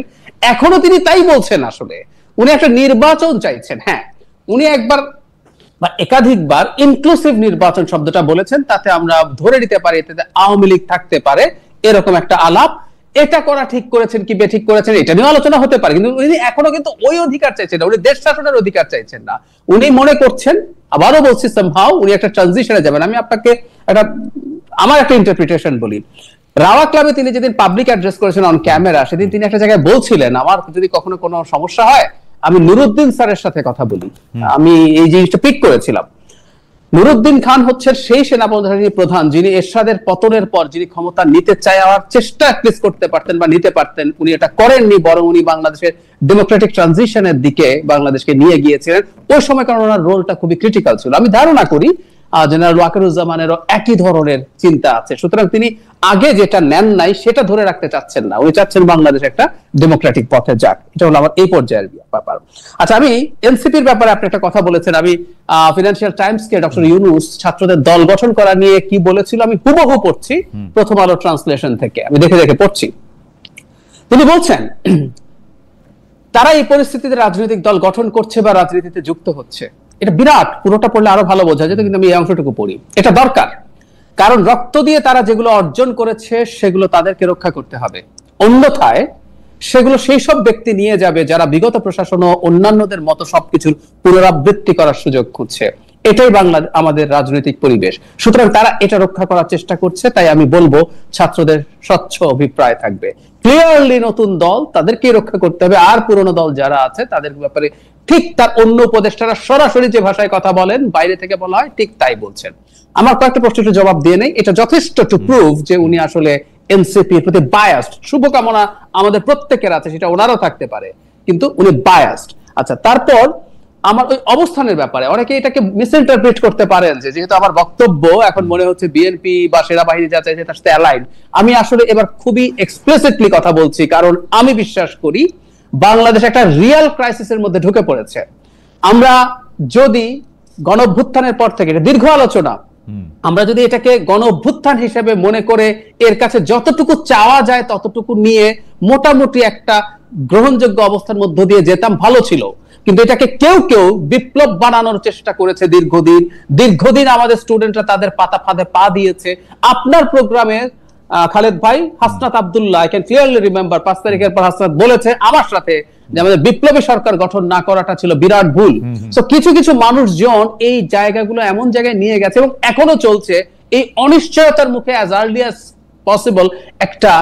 এখনো তিনি তাই বলছেন। আসলে উনি একটা নির্বাচন চাইছেন। হ্যাঁ, উনি একবার বা একাধিকবার ইনক্লুসিভ নির্বাচন শব্দটা বলেছেন, তাতে আমরা ধরে নিতে পারি এতে আওয়ামী লীগ থাকতে পারে, এরকম একটা আলাপ। এটা করা ঠিক করেছেন কি বেঠিক করেছেন এটা নিয়ে আলোচনা হতে পারে, কিন্তু উনি এখনো কিন্তু ওই অধিকার চাইছেন না, উনি দেশ শাসনের অধিকার চাইছেন না। উনি মনে করছেন, আবারও বলছি, সামহাউ উনি একটা ট্রানজিশনে যাবেন। আমি আপনাকে আমার একটা ইন্টারপ্রিটেশন বলি। রাওয়া ক্লাবে তিনি যেদিন পাবলিক অ্যাড্রেস করেছেন অন ক্যামেরা, সেদিন তিনি একটা জায়গায় বলছিলেন, আমার যদি কখনো কোনো সমস্যা হয় আমি নুরুদ্দিন স্যারের সাথে কথা বলি। আমি এই জিনিসটা পিক করেছিলাম। নুরুদ্দিন খান হচ্ছেন সেই সেনাবাহিনী প্রধান যিনি এরশাদের পতনের পর যিনি ক্ষমতা নিতে চাওয়ার চেষ্টা করতে পারতেন বা নিতে পারতেন, উনি এটা করেননি, বরং উনি বাংলাদেশের ডেমোক্রেটিক ট্রানজিশনের দিকে বাংলাদেশকে নিয়ে গিয়েছিলেন ওই সময়, কারণ ওনার রোলটা খুবই ক্রিটিক্যাল ছিল। আমি ধারণা করি জেনারেল ওয়াকারুজ্জামানেরও একই ধরনের চিন্তা আছে। সুতরাং তিনি আগে যেটা নেন নাই সেটা ধরে রাখতে চাচ্ছেন না, উনি চাচ্ছেন বাংলাদেশ একটা ডেমোক্রেটিক পথে যাক। এটা হলো আমার এই পর্যায়ের ব্যাপার। আচ্ছা, আমি এনসিপির ব্যাপারে আপনি একটা কথা বলেছেন। আমি ফিনান্সিয়াল টাইমস কে ডক্টর ইউনূস ছাত্রদের দল গঠন করা নিয়ে কি বলেছিল আমি হুবহু পড়ছি প্রথম আলো ট্রান্সলেশন থেকে, আমি দেখে দেখে পড়ছি। তিনি বলছেন তারা এই পরিস্থিতিতে রাজনৈতিক দল গঠন করছে বা রাজনীতিতে যুক্ত হচ্ছে। এটা বিরাট, পুরোটা পড়লে আরো ভালো বোঝা যেত, কিন্তু আমি এই অংশটুকু পড়ি। এটা দরকার, কারণ রক্ত দিয়ে তারা যেগুলো অর্জন করেছে সেগুলো তাদেরকে রক্ষা করতে হবে, অন্যথায় সেগুলো সেই সব ব্যক্তি নিয়ে যাবে যারা বিগত প্রশাসন ও অন্যান্যদের মতো সবকিছুর পুনরাবৃত্তি করার সুযোগ খুঁজছে। এটাই আমাদের রাজনৈতিক পরিবেশ। সুতরাং তারা এটা রক্ষা করার চেষ্টা করছে। তাই আমি বলবো ছাত্রদের স্বচ্ছ অভিপ্রায় থাকবে, ক্লিয়ারলি নতুন দল তাদেরকে রক্ষা করতে হবে, আর পুরনো দল যারা আছে তাদের ব্যাপারে ঠিক তার অন্য উপদেষ্টারা সরাসরি যে ভাষায় কথা বলেন, বাইরে থেকে বলা হয়, ঠিক তাই বলছেন। আমার কয়েকটা প্রশ্নের জবাব দিয়ে নেই। এটা যথেষ্ট টু প্রুভ যে উনি আসলে এনসিপি এর প্রতি বায়াসড। শুভকামনা আমাদের প্রত্যেকের আছে, সেটা ওনারও থাকতে পারে, কিন্তু উনি বায়াসড। আচ্ছা, তারপর আমার ওই অবস্থানের ব্যাপারে অনেকে এটাকে মিসইন্টারপ্রিট করতে পারেন যে যেহেতু আমার বক্তব্য এখন মনে হচ্ছে বিএনপি বা সেনাবাহিনী যা চাইছে তার সাথে অ্যালাইন। আমি আসলে এবার খুবই এক্সপ্লিসিটলি কথা বলছি, কারণ আমি বিশ্বাস করি বাংলাদেশ একটা রিয়েল ক্রাইসিসের মধ্যে ঢুকে পড়েছে। আমরা যদি গণঅভ্যুত্থানের পর থেকে, এটা দীর্ঘ আলোচনা, আমরা যদি এটাকে গণঅভ্যুত্থান হিসেবে মনে করে এর কাছে যতটুকু চাওয়া যায় ততটুকু নিয়ে মোটামুটি একটা গ্রহণযোগ্য অবস্থার মধ্য দিয়ে যেতাম, ভালো ছিল। কিন্তু এটাকে কেউ কেউ বিপ্লব বানানোর চেষ্টা করেছে দীর্ঘদিন আমাদের স্টুডেন্টরা তাদের পাতা ফাঁদে পা দিয়েছে। আপনার প্রোগ্রামে খালেদ ভাই, Hasnat Abdullah, I can clearly remember 5 তারিখের পর হাসনাত বলেছে আমার সাথে যে আমাদের বিপ্লবী সরকার গঠন না করাটা ছিল বিরাট ভুল। সো কিছু কিছু মানুষজন এই জায়গাগুলো এমন জায়গায় নিয়ে গেছে এবং এখনো চলছে। এই অনিশ্চয়তার মুখে অ্যাজ আর্লি অ্যাজ পসিবল একটা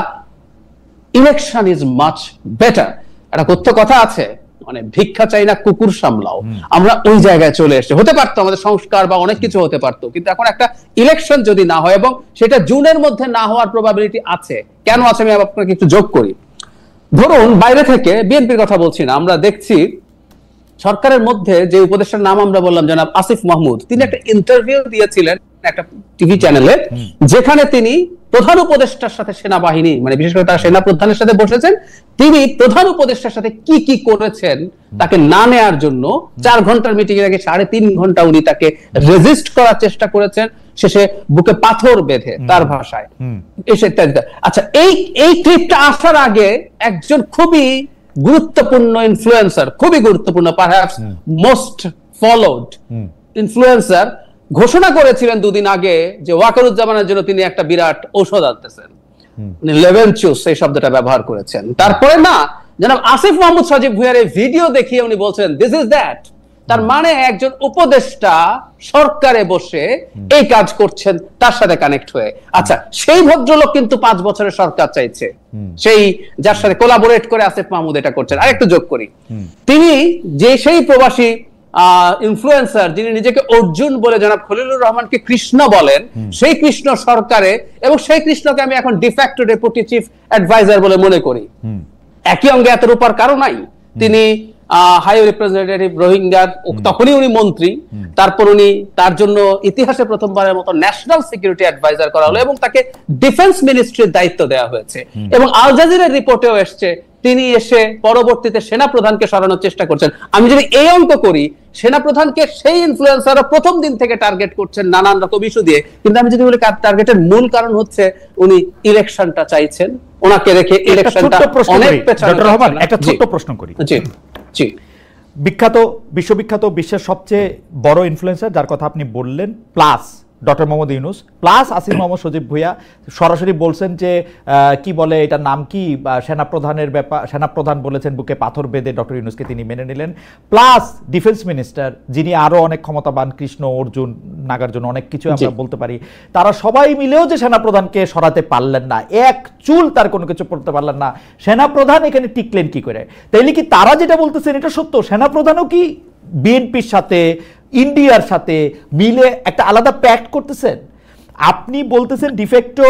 ইলেকশন ইজ মাচ বেটার। একটা কথা আছে, মানে ভিক্ষা চাই না কুকুর সামলাও। আমরা ওই জায়গায় চলে এসেছি। হতে পারতো আমাদের সংস্কার বা অনেক কিছু হতে পারতো, কিন্তু এখন একটা ইলেকশন যদি না হয়, এবং সেটা জুনের মধ্যে না হওয়ার প্রবাবিলিটি আছে। কেন আছে আমি আপনাকে একটু যোগ করি। ধরুন বাইরে থেকে, বিএনপির কথা বলছি না, আমরা দেখছি সরকারের মধ্যে যে উপদেষ্টার নাম আমরা বললাম জনাব আসিফ মাহমুদ, তিনি একটা ইন্টারভিউ দিয়েছিলেন একটা টিভি চ্যানেলে, যেখানে তিনি প্রধান উপদেষ্টার সাথে সেনাবাহিনী, মানে বিশেষ করে তার সেনা প্রধানের সাথে বসেছেন। তিনি প্রধান উপদেষ্টার সাথে কি কি করেছেন তাকে না নেয়ার জন্য 4 ঘন্টার মিটিং এর আগে 3.5 ঘন্টা উনি তাকে রেজিস্ট করার চেষ্টা করেছেন, শেষে বুকে পাথর বেঁধে, তার ভাষায় এসে। আচ্ছা, এই ক্লিপটা আসার আগে একজন খুবই গুরুত্বপূর্ণ ইনফ্লুয়েন্সার, খুবই গুরুত্বপূর্ণ, পারহ্যাপস মোস্ট ফলোড ইনফ্লুয়েন্সার, ঘোষণা করেছিলেন 2 দিন আগে যে ওয়াকারুজ্জামানের জন্য তিনি একটা বিরাট ঔষধ আনতেছেন। উনি লেভেনচুস এই শব্দটা ব্যবহার করেছেন। তারপরে না জনাব আসিফ মাহমুদ সজীব ভুঁইয়ার এই ভিডিও দেখিয়ে উনি বলছেন দিস ইজ দ্যাট। তার মানে একজন উপদেষ্টা সরকারে বসে এই কাজ করছেন তার সাথে কানেক্ট হয়ে। আচ্ছা, সেই ভদ্রলোক কিন্তু 5 বছরের সরকার চাইছে, সেই যার সাথে কোলাবোরেট করে আসিফ মাহমুদ এটা করছেন। আরেকটু যোগ করি, তিনি যে সেই প্রবাসী ইনফ্লুয়েন্সার যিনি নিজেকে অর্জুন বলে জনাব খলিলুর রহমানকে কৃষ্ণ বলেন, সেই কৃষ্ণ সরকারে, এবং সেই কৃষ্ণকে আমি এখন ডিফ্যাক্টো ডেপুটি চিফ অ্যাডভাইজার বলে মনে করি। একই অঙ্গে এত রূপার কারণ নাই। তিনি হাই রিপ্রেজেন্টেটিভ রোহিঙ্গার, তখনই উনি মন্ত্রী, তারপর উনি তার জন্য ইতিহাসে প্রথমবারের মতো ন্যাশনাল সিকিউরিটি অ্যাডভাইজার করা হলো এবং তাকে ডিফেন্স মিনিস্ট্রির দায়িত্ব দেওয়া হয়েছে। এবং আল জাজিরার রিপোর্টেও এসছে তিনি এসে পরবর্তীতে সেনাপ্রধানকে সরানোর চেষ্টা করছেন। আমি যদি এই অঙ্ক করি, সেনাপ্রধানকে সেই ইনফ্লুয়েন্সাররা প্রথম দিন থেকে টার্গেট করছেন নানান রকম ইস্যু দিয়ে। কিন্তু আমি যদি বলি টার্গেটের মূল কারণ হচ্ছে উনি ইলেকশনটা চাইছেন, ওনাকে রেখে ইলেকশনটা অনেক পেছনে। একটা ছোট্ট প্রশ্ন করি। জি জি। বিশ্ববিখ্যাত বিশ্বের সবচেয়ে বড় ইনফ্লুয়েন্সার যার কথা আপনি বললেন, plus doctor Mohammad Yunus, plus Asif Mohammad Sajib Bhuiyan সরাসরি বলছেন যে কি বলে এটার নাম কি, সেনাপ্রধানের ব্যাপার, সেনাপ্রধান বলেছেন বুকে পাথর বেঁধে ডক্টর ইউনূসকে তিনি মেনে নিলেন, প্লাস ডিফেন্স মিনিস্টার যিনি আরো অনেক ক্ষমতাবান, কৃষ্ণ, অর্জুন, নাগার্জুন, অনেক কিছু আমরা বলতে পারি, তারা সবাই মিলেও যে সেনাপ্রধানকে সরাতে পারলেন না, এক চুল তার কোনো কিছু করতে পারলেন না, সেনাপ্রধান এখানে টিকলেন কি করে? তাইলে কি তারা যেটা বলতেছেন এটা সত্য? সেনাপ্রধানও কি বিএনপির সাথে, ইন্ডিয়ার সাথে মিলে একটা আলাদা প্যাক্ট করতেছেন? আপনি বলতেছেন ডিফেক্টো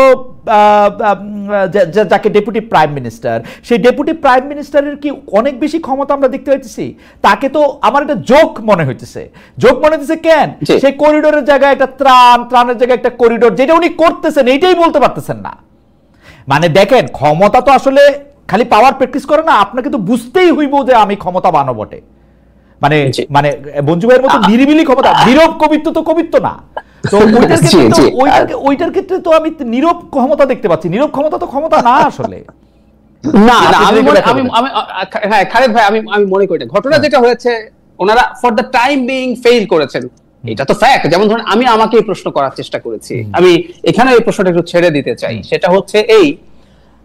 যাকে ডেপুটি প্রাইম মিনিস্টার, সেই ডেপুটি প্রাইম মিনিস্টারের কি অনেক বেশি ক্ষমতা আমরা দেখতে পাইতেছি? তাকে তো আমার একটা জোক মনে হইতেছে। জোক মনে হইতেছে কেন? সেই করিডোরের জায়গায় একটা ত্রাণের জায়গায় একটা করিডোর, যেটা উনি করতেছেন এইটাই বলতে পারতেছেন না। মানে দেখেন, ক্ষমতা তো আসলে খালি পাওয়ার প্র্যাকটিস করে না, আপনাকে তো বুঝতেই হইব যে আমি ক্ষমতা বানো বটে। মানে মানে মঞ্জু ভাইয়ের মতো নিরিবিলি ক্ষমতা, নীরব কবিত্ব তো কবিত্ব না। তো ওইটার ক্ষেত্রে তো আমি নীরব ক্ষমতা দেখতে পাচ্ছি। নীরব ক্ষমতা তো ক্ষমতা না আসলে। না না, হ্যাঁ খালেদ ভাই, আমি মনে করি ঘটনা যেটা হয়েছে, ওনারা for the time being fail করেছেন, এটা তো ফ্যাক্ট। যেমন ধরুন আমি আমাকে এই প্রশ্ন করার চেষ্টা করেছি, আমি এখানে এই প্রশ্নটা একটু ছেড়ে দিতে চাই। সেটা হচ্ছে এই,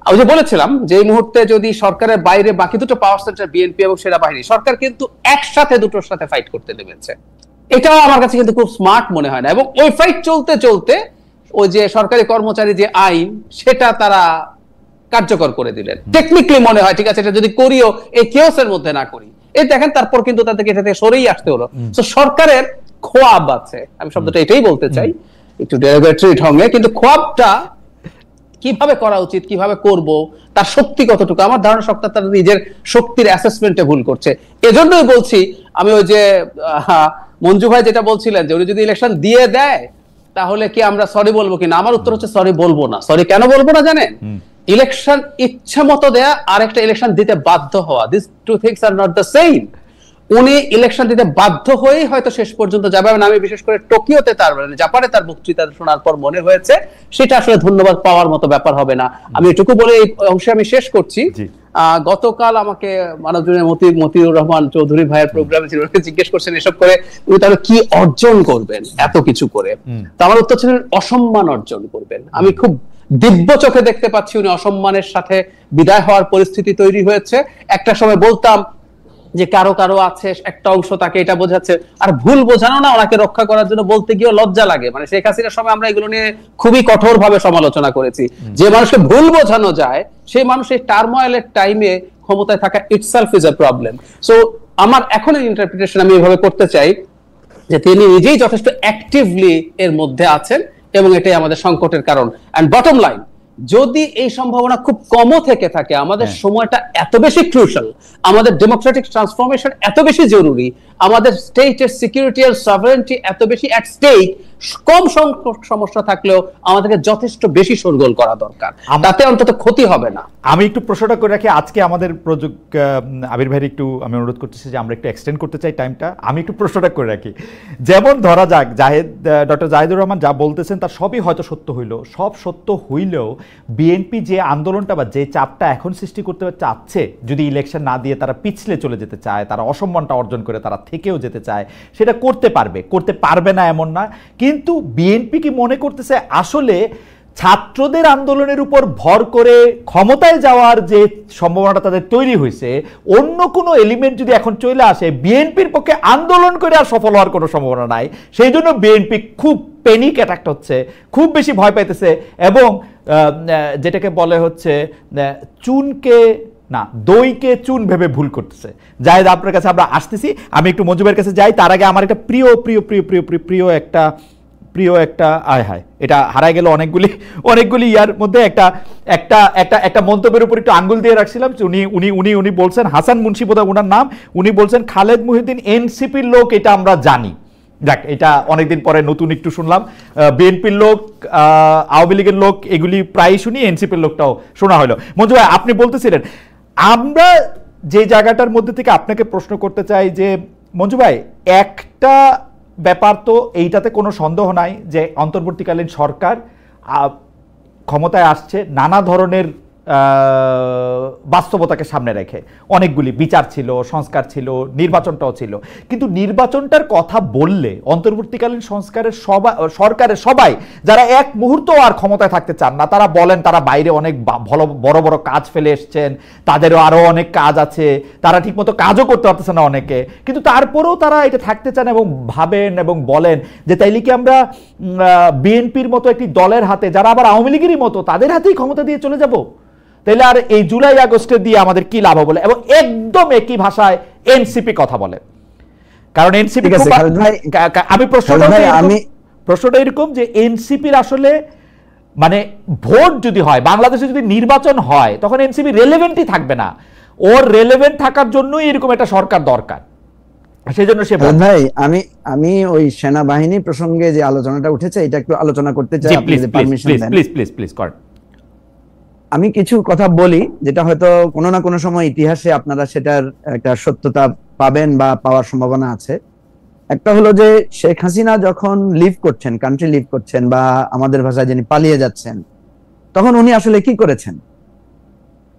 আমি যে বলেছিলাম যে এই মুহূর্তে যদি সরকারের বাইরে বাকি দুটো পাওয়ার সেন্টার বিএনপি এবং সেনাবাহিনী, সরকার কিন্তু একসাথে দুটোর সাথে ফাইট করতে নেমেছে, এটাও আমার কাছে কিন্তু খুব স্মার্ট মনে হয় না। এবং ওই ফাইট চলতে চলতে ওই যে সরকারি কর্মচারী যে আইন, সেটা তারা কার্যকর করে দিলেন। টেকনিক্যালি মনে হয় ঠিক আছে, এটা যদি করিও এই কেওসের মধ্যে না করি, এই দেখেন তারপর কিন্তু তাদেরকে এটা থেকে সরেই আসতে হলো। তো সরকারের খোয়াব আছে, আমি শব্দটা এটাই বলতে চাই একটু ডেরিভেটরি ঢঙে, কিন্তু খোয়াবটা কিভাবে করা উচিত, কিভাবে করব, তার শক্তি কতটুকু, আমার ধারণা সরকার তার নিজের শক্তির অ্যাসেসমেন্টে ভুল করছে। এজন্যই বলছি আমি, ওই যে মঞ্জু ভাই যেটা বলছিলেন যে উনি যদি ইলেকশন দিয়ে দেয় তাহলে কি আমরা সরি বলবো কিনা, আমার উত্তর হচ্ছে সরি বলবো না। সরি কেন বলবো না জানেন? ইলেকশন ইচ্ছা মতো দেয়া আর একটা ইলেকশন দিতে বাধ্য হওয়া, this two things are not the same. উনি ইলেকশন দিতে বাধ্য হয়েই হয়তো শেষ পর্যন্ত যাবে। আমি বিশেষ করে টোকিওতে তার, জাপানে তার বক্তৃতা শোনার পর মনে হয়েছে সেটা আসলে ধন্যবাদ পাওয়ার মতো ব্যাপার হবে না। আমি এটুকু বলে এই অংশে আমি শেষ করছি। গতকাল আমাকে মানবজমিনের মতিউর রহমান চৌধুরী ভাইয়ের প্রোগ্রামে ছিল, জিজ্ঞেস করছেন এসব করে উনি তাহলে কি অর্জন করবেন এত কিছু করে। তো আমার উত্তর ছিল অসম্মান অর্জন করবেন। আমি খুব দিব্য চোখে দেখতে পাচ্ছি উনি অসম্মানের সাথে বিদায় হওয়ার পরিস্থিতি তৈরি হয়েছে। একটা সময় বলতাম যে কারো কারো আছে একটা অংশ তাকে এটা বোঝাচ্ছে, আর ভুল বোঝানো না, ওনাকে রক্ষা করার জন্য বলতে গিয়ে লজ্জা লাগে। মানে শেখ হাসিনার সময় আমরা এগুলো নিয়ে খুবই কঠোর ভাবে সমালোচনা করেছি। যে মানুষকে ভুল বোঝানো যায় সেই মানুষ এই টার্মোয়েলের টাইমে ক্ষমতায় থাকা itself is a problem. So আমার এখন ইন্টারপ্রিটেশন আমি এইভাবে করতে চাই যে তিনি নিজেই যথেষ্ট অ্যাক্টিভলি এর মধ্যে আছেন এবং এটাই আমাদের সংকটের কারণ। এন্ড বটম লাইন, যদি এই সম্ভাবনা খুব কমও থেকে থাকে, আমাদের সময়টা এত বেশি ক্রুশাল, আমাদের ডেমোক্রেটিক ট্রান্সফরমেশন এত বেশি জরুরি, আমাদের স্টেটের সিকিউরিটি আর সভারেন্টি এত বেশি অ্যাট স্টেক, কম সংখ্যক সমস্যা থাকলেও আমাদেরকে যথেষ্ট বেশি শোরগোল করা দরকার, তাতে অন্তত ক্ষতি হবে না। আমি একটু প্রশ্নটা করে রাখি, আজকে আমাদের আবির ভাইয়ের একটু আমি অনুরোধ করতেছি যে আমরা একটু এক্সটেন্ড করতে চাই টাইমটা। আমি একটু প্রশ্নটা করে রাখি, যেমন ধরা যাক ডক্টর জাহিদুর রহমান যা বলতেছেন তার সবই হয়তো সত্য হইল, সব সত্য হইলেও বিএনপি যে আন্দোলনটা বা যে চাপটা এখন সৃষ্টি করতে চাচ্ছে, যদি ইলেকশন না দিয়ে তারা পিছলে চলে যেতে চায়, তারা অসম্মানটা অর্জন করে তারা থেকেও যেতে চায়, সেটা করতে পারবে না এমন না। কিন্তু বিএনপি কি মনে করতেছে আসলে ছাত্রদের আন্দোলনের উপর ভর করে ক্ষমতায় যাওয়ার যে সম্ভাবনাটা তাদের তৈরি হয়েছে, অন্য কোনো এলিমেন্ট যদি এখন চলে আসে, বিএনপির পক্ষে আন্দোলন করে আর সফল হওয়ার কোনো সম্ভাবনা নাই। সেই জন্য বিএনপি খুব প্যানিক অ্যাটাক হচ্ছে, খুব বেশি ভয় পাইতেছে এবং যেটাকে বলে হচ্ছে চুনকে না, দইকে চুন ভেবে ভুল করতেছে। জায়েদ, আপনার কাছে আমরা আসতেছি, আমি একটু মঞ্জুবের কাছে যাই। তার আগে আমার একটা প্রিয় প্রিয় প্রিয় প্রিয় প্রিয় একটা প্রিয় একটা আয় হায়, এটা হারায় গেল অনেকগুলি ইয়ার মধ্যে একটা একটা একটা একটা মন্তব্যের উপর একটু আঙ্গুল দিয়ে রাখছিলাম। উনি উনি উনি উনি বলছেন, হাসান মুন্সি বোধহয় ওনার নাম, উনি বলছেন খালেদ মুহিউদ্দিন এনসিপির লোক, এটা আমরা জানি। যাক, এটা অনেকদিন পরে নতুন একটু শুনলাম। বিএনপির লোক, আওয়ামী লীগের লোক, এগুলি প্রায়ই শুনি, এনসিপির লোকটাও শোনা হলো। মঞ্জু ভাই, আপনি বলতেছিলেন, আমরা যে জায়গাটার মধ্যে থেকে আপনাকে প্রশ্ন করতে চাই যে মঞ্জু ভাই, একটা ব্যাপার তো এইটাতে কোনো সন্দেহ নাই যে অন্তর্বর্তীকালীন সরকার ক্ষমতায় আসছে নানা ধরনের বাস্তবতাকে সামনে রেখে। অনেকগুলি বিচার ছিল, সংস্কার ছিল, নির্বাচনটাও ছিল। কিন্তু নির্বাচনটার কথা বললে অন্তর্বর্তীকালীন সরকারের সবাই যারা এক মুহূর্ত আর ক্ষমতায় থাকতে চান না, তারা বলেন তারা বাইরে অনেক বড় বড় কাজ ফেলে এসছেন, তাদেরও আরও অনেক কাজ আছে, তারা ঠিকমতো কাজও করতে পারতেছে না অনেকে, কিন্তু তারপরেও তারা এটা থাকতে চান এবং ভাবেন এবং বলেন যে তাইলে কি আমরা বিএনপির মতো একটি দলের হাতে, যারা আবার আওয়ামী লীগেরই মতো, তাদের হাতেই ক্ষমতা দিয়ে চলে যাব? তাহলে আর এই জুলাই আগস্টে দিয়ে আমাদের কি লাভ বলে? এবং একদম একই ভাষায় এনসিপি কথা বলে। কারণ এনসিপি, আমি প্রশ্নটা এরকম যে এনসিপির আসলে মানে ভোট যদি হয়, বাংলাদেশে যদি নির্বাচন হয়, তখন এনসিপি রেলেভেন্টই থাকবে না। ওর রেলেভেন্ট থাকার জন্যই এরকম একটা সরকার দরকার। সেই জন্য সে ভাই, আমি ওই সেনাবাহিনী প্রসঙ্গে যে আলোচনাটা উঠেছে এটা একটু আলোচনা করতে চাই, আপনি যদি পারমিশন দেন। প্লিজ প্লিজ প্লিজ করেন। আমি কিছু কথা বলি যেটা হয়তো কোনো না কোনো সময় ইতিহাসে আপনারা সেটার একটা সত্যতা পাবেন বা পাওয়ার সম্ভাবনা আছে। একটা হলো যে শেখ হাসিনা যখন কান্ট্রি লিভ করছেন বা আমাদের ভাষায় যিনি পালিয়ে যাচ্ছেন, তখন উনি আসলে কি করেছেন?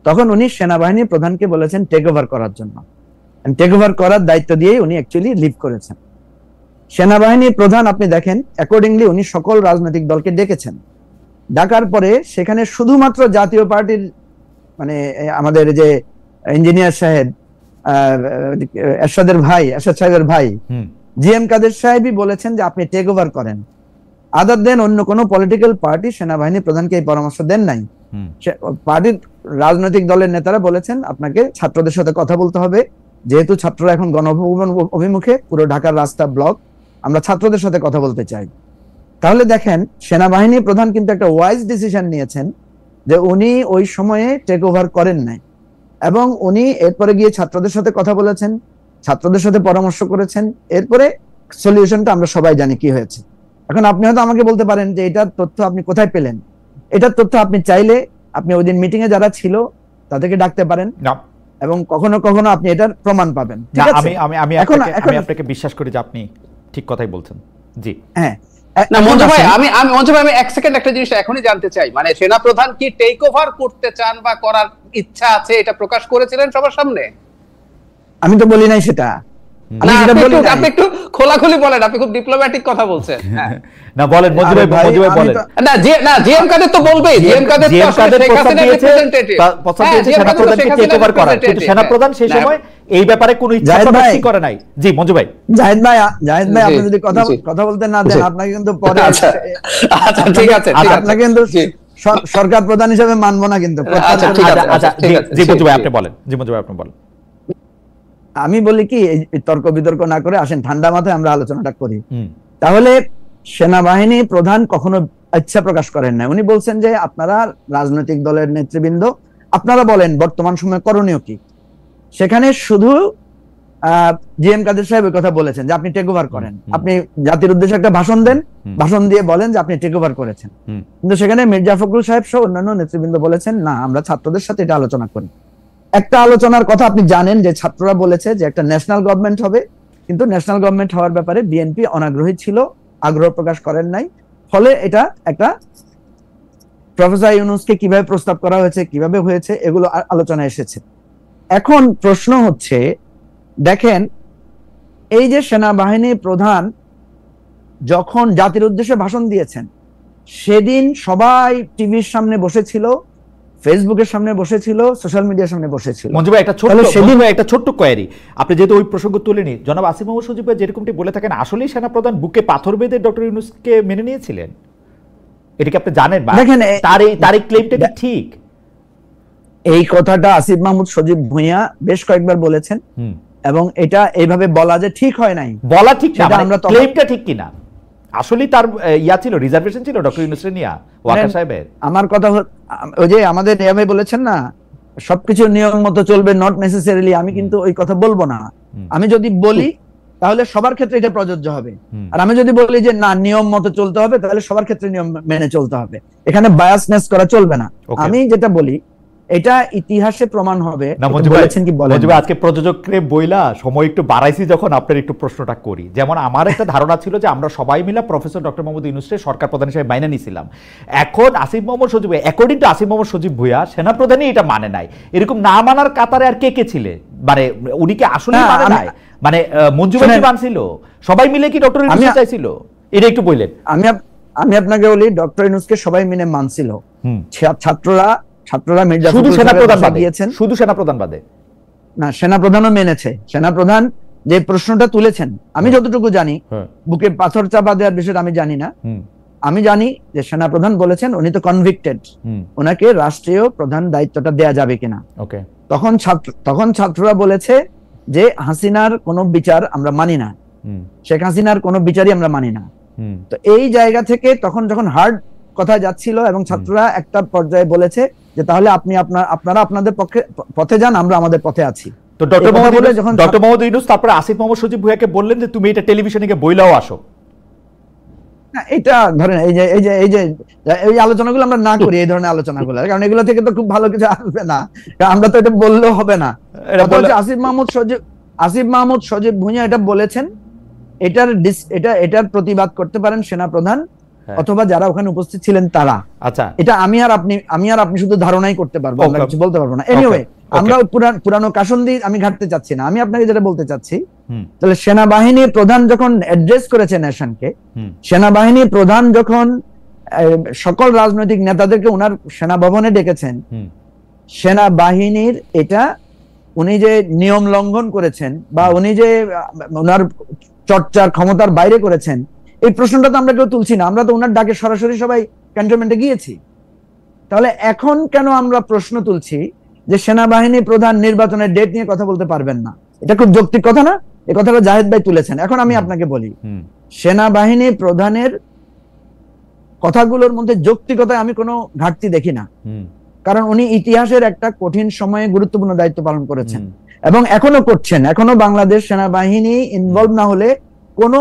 তখন উনি সেনাবাহিনী প্রধানকে বলেছেন টেক ওভার করার জন্য। টেক ওভার করার দায়িত্ব দিয়েই উনি অ্যাকচুয়ালি লিভ করেছেন। সেনাবাহিনী প্রধান আপনি দেখেন, অ্যাকর্ডিংলি উনি সকল রাজনৈতিক দলকে ডেকেছেন। ডাকার পরে সেখানে শুধুমাত্র জাতীয় পার্টির মানে আমাদের যে ইঞ্জিনিয়ার সাহেব, এরশাদ সাহেবের ভাই জিএম কাদের সাহেবই বলেছেন যে আপনি টেক ওভার করেন। আদার দেন অন্য কোনো পলিটিক্যাল পার্টি সেনাবাহিনী প্রধানকে এই পরামর্শ দেন নাই। পার্টির রাজনৈতিক দলের নেতারা বলেছেন আপনাকে ছাত্রদের সাথে কথা বলতে হবে, যেহেতু ছাত্ররা এখন গণভবন অভিমুখে, পুরো ঢাকার রাস্তা ব্লক, আমরা ছাত্রদের সাথে কথা বলতে চাই। তাহলে দেখেন, সেনাবাহিনী প্রধান কিন্তু একটা ওয়াইজ ডিসিশন নিয়েছেন যে উনি ওই সময়ে টেক ওভার করেন নাই, এবং উনি এরপরে গিয়ে ছাত্রদের সাথে কথা বলেছেন, ছাত্রদের সাথে পরামর্শ করেছেন। এরপরে সলিউশনটা আমরা সবাই জানি কি হয়েছে। এখন আপনি হয়তো আমাকে বলতে পারেন যে এটার তথ্য আপনি কোথায় পেলেন? এটার তথ্য আপনি চাইলে আপনি ওই দিন মিটিং এ যারা ছিল তাদেরকে ডাকতে পারেন, এবং কখনো কখনো আপনি এটার প্রমাণ পাবেন। আমি আপনাকে বিশ্বাস করি যে আপনি ঠিক কথাই বলছেন। জি হ্যাঁ, না মঞ্জু ভাই, আমি এক সেকেন্ড একটা জিনিস এখনই জানতে চাই, মানে সেনা প্রধান কি টেক ওভার করতে চান বা করার ইচ্ছা আছে এটা প্রকাশ করেছিলেন সবার সামনে? আমি তো বলি নাই সেটা। আপনি একটু খোলাখুলি বলেন, আপনি খুব ডিপ্লোম্যাটিক কথা বলছেন। না বলেন মঞ্জু ভাই বলেন। না জিএম কাদের তো বলবেই, জিএম কাদের তো আসলে শেখ হাসিনার রিপ্রেজেন্টেটিভ, সেনাপ্রধানকে টেক ওভার করার, কিন্তু সেনাপ্রধান সেই সময় এই ব্যাপারে কোনো ইচ্ছা প্রকাশ করে নাই। জি মঞ্জু ভাই। জাহিদ ভাই আপনি যদি কথা বলতে না দেন, আপনাকে কিন্তু পরে আচ্ছা ঠিক আছে, আপনাকে কিন্তু সরকার প্রধান হিসেবে মানবো না কিন্তু। আচ্ছা জি মঞ্জু ভাই আপনি বলেন। জি মঞ্জু ভাই আপনি বলেন। আমি বলি কি, তর্ক বিতর্ক না করে আসেন ঠান্ডা মাথায় আমরা আলোচনাটা করি। তাহলে সেনাবাহিনী প্রধান কখনো ইচ্ছা প্রকাশ করেন না। উনি বলছেন যে আপনারা রাজনৈতিক দলের নেতৃবৃন্দ, আপনারা বলেন বর্তমান সময়ে করণীয় কি। সেখানে শুধু জিএম কাদের সাহেব কথা বলেছেন যে আপনি টেক ওভার করেন, আপনি জাতির উদ্দেশ্যে একটা ভাষণ দেন, ভাষণ দিয়ে বলেন যে আপনি টেক ওভার করেছেন। কিন্তু সেখানে মির্জা ফখরুল সাহেব সহ অন্যান্য নেতৃবৃন্দ বলেছেন না, আমরা ছাত্রদের সাথে এটা আলোচনা করি। একটা আলোচনার কথা আপনি জানেন যে ছাত্ররা বলেছে যে একটা ন্যাশনাল গভর্নমেন্ট হবে, কিন্তু ন্যাশনাল গভর্নমেন্ট হওয়ার ব্যাপারে বিএনপি অনাগ্রহী ছিল, আগ্রহ প্রকাশ করেন নাই। ফলে এটা একটা প্রফেসর ইউনূসকে কিভাবে প্রস্তাব করা হয়েছে, কিভাবে হয়েছে, এগুলো আলোচনা এসেছে। এখন প্রশ্ন হচ্ছে, দেখেন এই যে সেনাবাহিনী প্রধান যখন জাতির উদ্দেশ্যে ভাষণ দিয়েছেন, সেদিন সবাই টিভির সামনে বসেছিল, ফেসবুকের সামনে বসেছিল, সোশ্যাল মিডিয়ার সামনে বসেছিল। মঞ্জু ভাই একটা ছোট্ট কোয়েরি, আপনি যেহেতু ওই প্রসঙ্গ তুলেনি, জনাব আসিফ মাহমুদ সজীব ভাই যেরকমটি বলে থাকেন, আসলেই সেনাপ্রধান বুকে পাথর বেঁধে ডক্টর ইউনূসকে মেনে নিয়েছিলেন? এটা কি আপনি জানেন? দেখেন তার এই ক্লেমটা কি ঠিক? এই কথাটা আসিফ মাহমুদ সজীব ভুঁইয়া বেশ কয়েকবার বলেছেন, এবং এটা এইভাবে বলা যে ঠিক হয় নাই, বলা ঠিক না, সেটা আমরা ক্লেমটা ঠিক কিনা, আসলে তার ইয়া ছিল, রিজার্ভেশন ছিল ডক্টর ইউনূসের নিয়া ওয়াকার সাহেবের। আমার কথা ওই যে আমাদের নিয়মে বলেছেন না সবকিছু নিয়ম মতো চলবে, নট নেসেসারিলি, আমি কিন্তু ওই কথা বলবো না। আমি যদি বলি তাহলে সবার ক্ষেত্রে এটা প্রযোজ্য হবে, আর আমি যদি বলি যে না নিয়ম মতো চলতে হবে তাহলে সবার ক্ষেত্রে নিয়ম মেনে চলতে হবে, এখানে বায়াসনেস করা চলবে না। আমি যেটা বলি এটা ইতিহাসে প্রমাণ হবে। বলেছেন কি বলেন আজকে প্রযোজকরে বইলা সময় একটু বাড়াইছি যখন আপনার একটু প্রশ্নটা করি, যেমন আমার একটা ধারণা ছিল যে আমরা সবাই মিলে প্রফেসর ডক্টর মোহাম্মদ ইউনূসকে সরকার প্রধান হিসেবে মাইনে নিয়েছিলাম। এখন আসিফ মোহাম্মদ সজীব, অ্যাকর্ডিং টু আসিফ মোহাম্মদ সজীব ভুঁইয়া, সেনাপ্রধানই এটা মানে নাই। এরকম না মানার কাতারে আর কে কে ছিলে? মানে উনি কি আসলে মানে নাই? মানে মঞ্জু ভাই মানছিল, সবাই মিলে কি ডক্টর ইউনূস চাইছিল? এটা একটু বললেন। আমি আপনাকে বলি ডক্টর ইউনূসকে সবাই মিলে মানছিল, ছাত্ররা মির্জা শুধু সেনাপ্রধান বাদে, শুধু সেনাপ্রধান বাদে না, সেনাপ্রধানও মেনেছে। সেনাপ্রধান যে প্রশ্নটা তুলেছেন, আমি যতটুকু জানি, বুকে পাথর চাপা দেওয়ার বিষয়টা আমি জানি না, আমি জানি যে সেনাপ্রধান বলেছেন উনি তো কনভিক্টেড, ওনাকে রাষ্ট্রীয় প্রধান দায়িত্বটা দেয়া যাবে কিনা। তখন ছাত্ররা বলেছে যে হাসিনার কোনো বিচার আমরা মানি না, শেখ হাসিনার কোনো বিচারই আমরা মানি না। তো এই জায়গা থেকে তখন যখন হার্ড কথা যাচ্ছিল এবং ছাত্ররা একটা পর্যায়ে বলেছে যে তাহলে আপনারা আপনাদের পথে যান, আমরা আমাদের পথে আছি। তো ডক্টর মোহাম্মদ ইউনূস তারপরে আসিফ মোহাম্মদ সজীব ভুঁইয়াকে বললেন যে তুমি এটা টেলিভিশনে গিয়ে বইলাও আসো। এটা ধরেন এই আলোচনাগুলো আমরা না করি, এই ধরনের আলোচনাগুলো, কারণ এগুলো থেকে তো খুব ভালো কিছু আসবে না, আমরা তো এটা বললেও হবে না। আসিফ মাহমুদ সজীব ভুঁইয়া এটা বলেছেন, এটার প্রতিবাদ করতে পারেন সেনাপ্রধান অথবা যারা ওখানে উপস্থিত ছিলেন তারা। আচ্ছা, এটা আমি আর আপনি শুধু ধারণাই করতে পারবো, আমরা কিছু বলতে পারবো না। এনিওয়ে, আমরা পুরানো কাসন্দি আমি ঘাটতে চাচ্ছি না, আমি আপনাকে যেটা বলতে চাচ্ছি, তাহলে সেনাবাহিনীর প্রধান যখন অ্যাড্রেস করেছে নেশনকে, সেনাবাহিনীর প্রধান যখন সকল রাজনৈতিক নেতাদেরকে ওনার সেনা ভবনে ডেকেছেন, সেনাবাহিনীর এটা উনি যে নিয়ম লঙ্ঘন করেছেন বা উনি যে ওনার চর্চার ক্ষমতার বাইরে করেছেন, এই প্রশ্নটা তো আমরা কেউ তুলছি না, আমরা তো ওনার ডাকে সরাসরি সবাই ক্যান্টনমেন্টে গিয়েছি। তাহলে এখন কেন আমরা প্রশ্ন তুলছি যে সেনাবাহিনী প্রধান নির্বাচনের ডেট নিয়ে কথা বলতে পারবেন না? এটা খুব যৌক্তিক কথা না? এই কথাটা জাহেদ ভাই তুলেছেন। এখন আমি আপনাকে বলি, সেনাবাহিনী প্রধানের কথাগুলোর মধ্যে যৌক্তিকতায় আমি কোনো ঘাটতি দেখি না, কারণ উনি ইতিহাসের একটা কঠিন সময়ে গুরুত্বপূর্ণ দায়িত্ব পালন করেছেন এবং এখনো করছেন। এখনো বাংলাদেশ সেনাবাহিনী ইনভলভ না হলে কোনো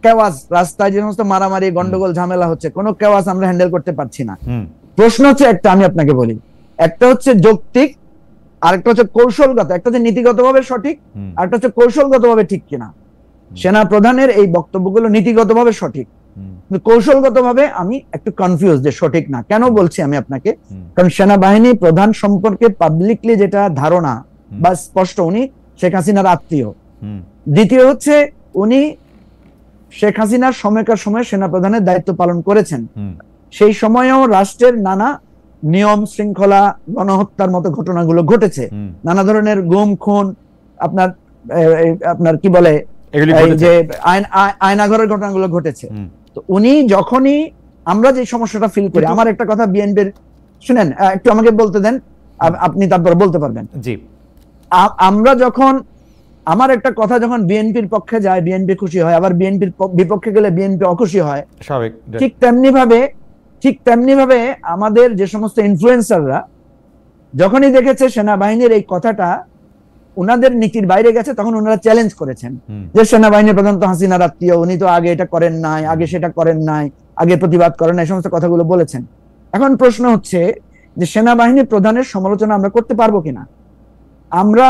কেওয়াস, রাস্তায় যে সমস্ত মারামারি গন্ডগোল ঝামেলা হচ্ছে, কোনো কেওয়াস আমরা হ্যান্ডেল করতে পারছি না। প্রশ্ন হচ্ছে একটা, আমি আপনাকে বলি, একটা হচ্ছে যৌক্তিক, আরেকটা হচ্ছে কৌশলগত। একটা হচ্ছে নীতিগতভাবে সঠিক, আরেকটা হচ্ছে কৌশলগতভাবে ঠিক কিনা। সেনা প্রধানের এই বক্তব্যগুলো নীতিগতভাবে সঠিক, কিন্তু কৌশলগতভাবে আমি একটু কনফিউজ যে সঠিক না। কেন বলছি আমি আপনাকে? কারণ সেনাবাহিনী প্রধান সম্পর্কে পাবলিকলি যেটা ধারণা বা স্পষ্ট, উনি শেখ হাসিনার আত্মীয়। দ্বিতীয় হচ্ছে উনি শেখ হাসিনার সময়কার সময় সেনাপ্রধানের দায়িত্ব পালন করেছেন, সেই সময়েও রাষ্ট্রের নানা নিয়ম শৃঙ্খলা, গণহত্যার মতো ঘটনাগুলো ঘটেছে, নানা ধরনের গুম খুন, আপনার কি বলে যে আয়নাঘরের ঘটনাগুলো ঘটেছে। তো উনি যখনই, আমরা যে সমস্যাটা ফিল করি, আমার একটা কথা বিএনপির, শুনেন একটু আমাকে বলতে দেন, আপনি তারপর বলতে পারবেন। জি, আমরা যখন, আমার একটা কথা যখন বিএনপির পক্ষে যায় বিএনপি খুশি হয়, আবার বিএনপির বিপক্ষে গেলে বিএনপি অখুশি হয়। ঠিক তেমনি ভাবে আমাদের যে সমস্ত ইনফ্লুয়েন্সাররা যখনই দেখেছে সেনাবাহিনীর এই কথাটা উনাদের নীতির বাইরে গেছে, তখন ওনারা চ্যালেঞ্জ করেছেন যে সেনাবাহিনীর প্রধান তো হাসিনার আত্মীয়, উনি তো আগে এটা করেন নাই, আগে সেটা করেন নাই, আগে প্রতিবাদ করেন নাই, এই সমস্ত কথাগুলো বলেছেন। এখন প্রশ্ন হচ্ছে যে সেনাবাহিনী প্রধানের সমালোচনা আমরা করতে পারবো কিনা? আমরা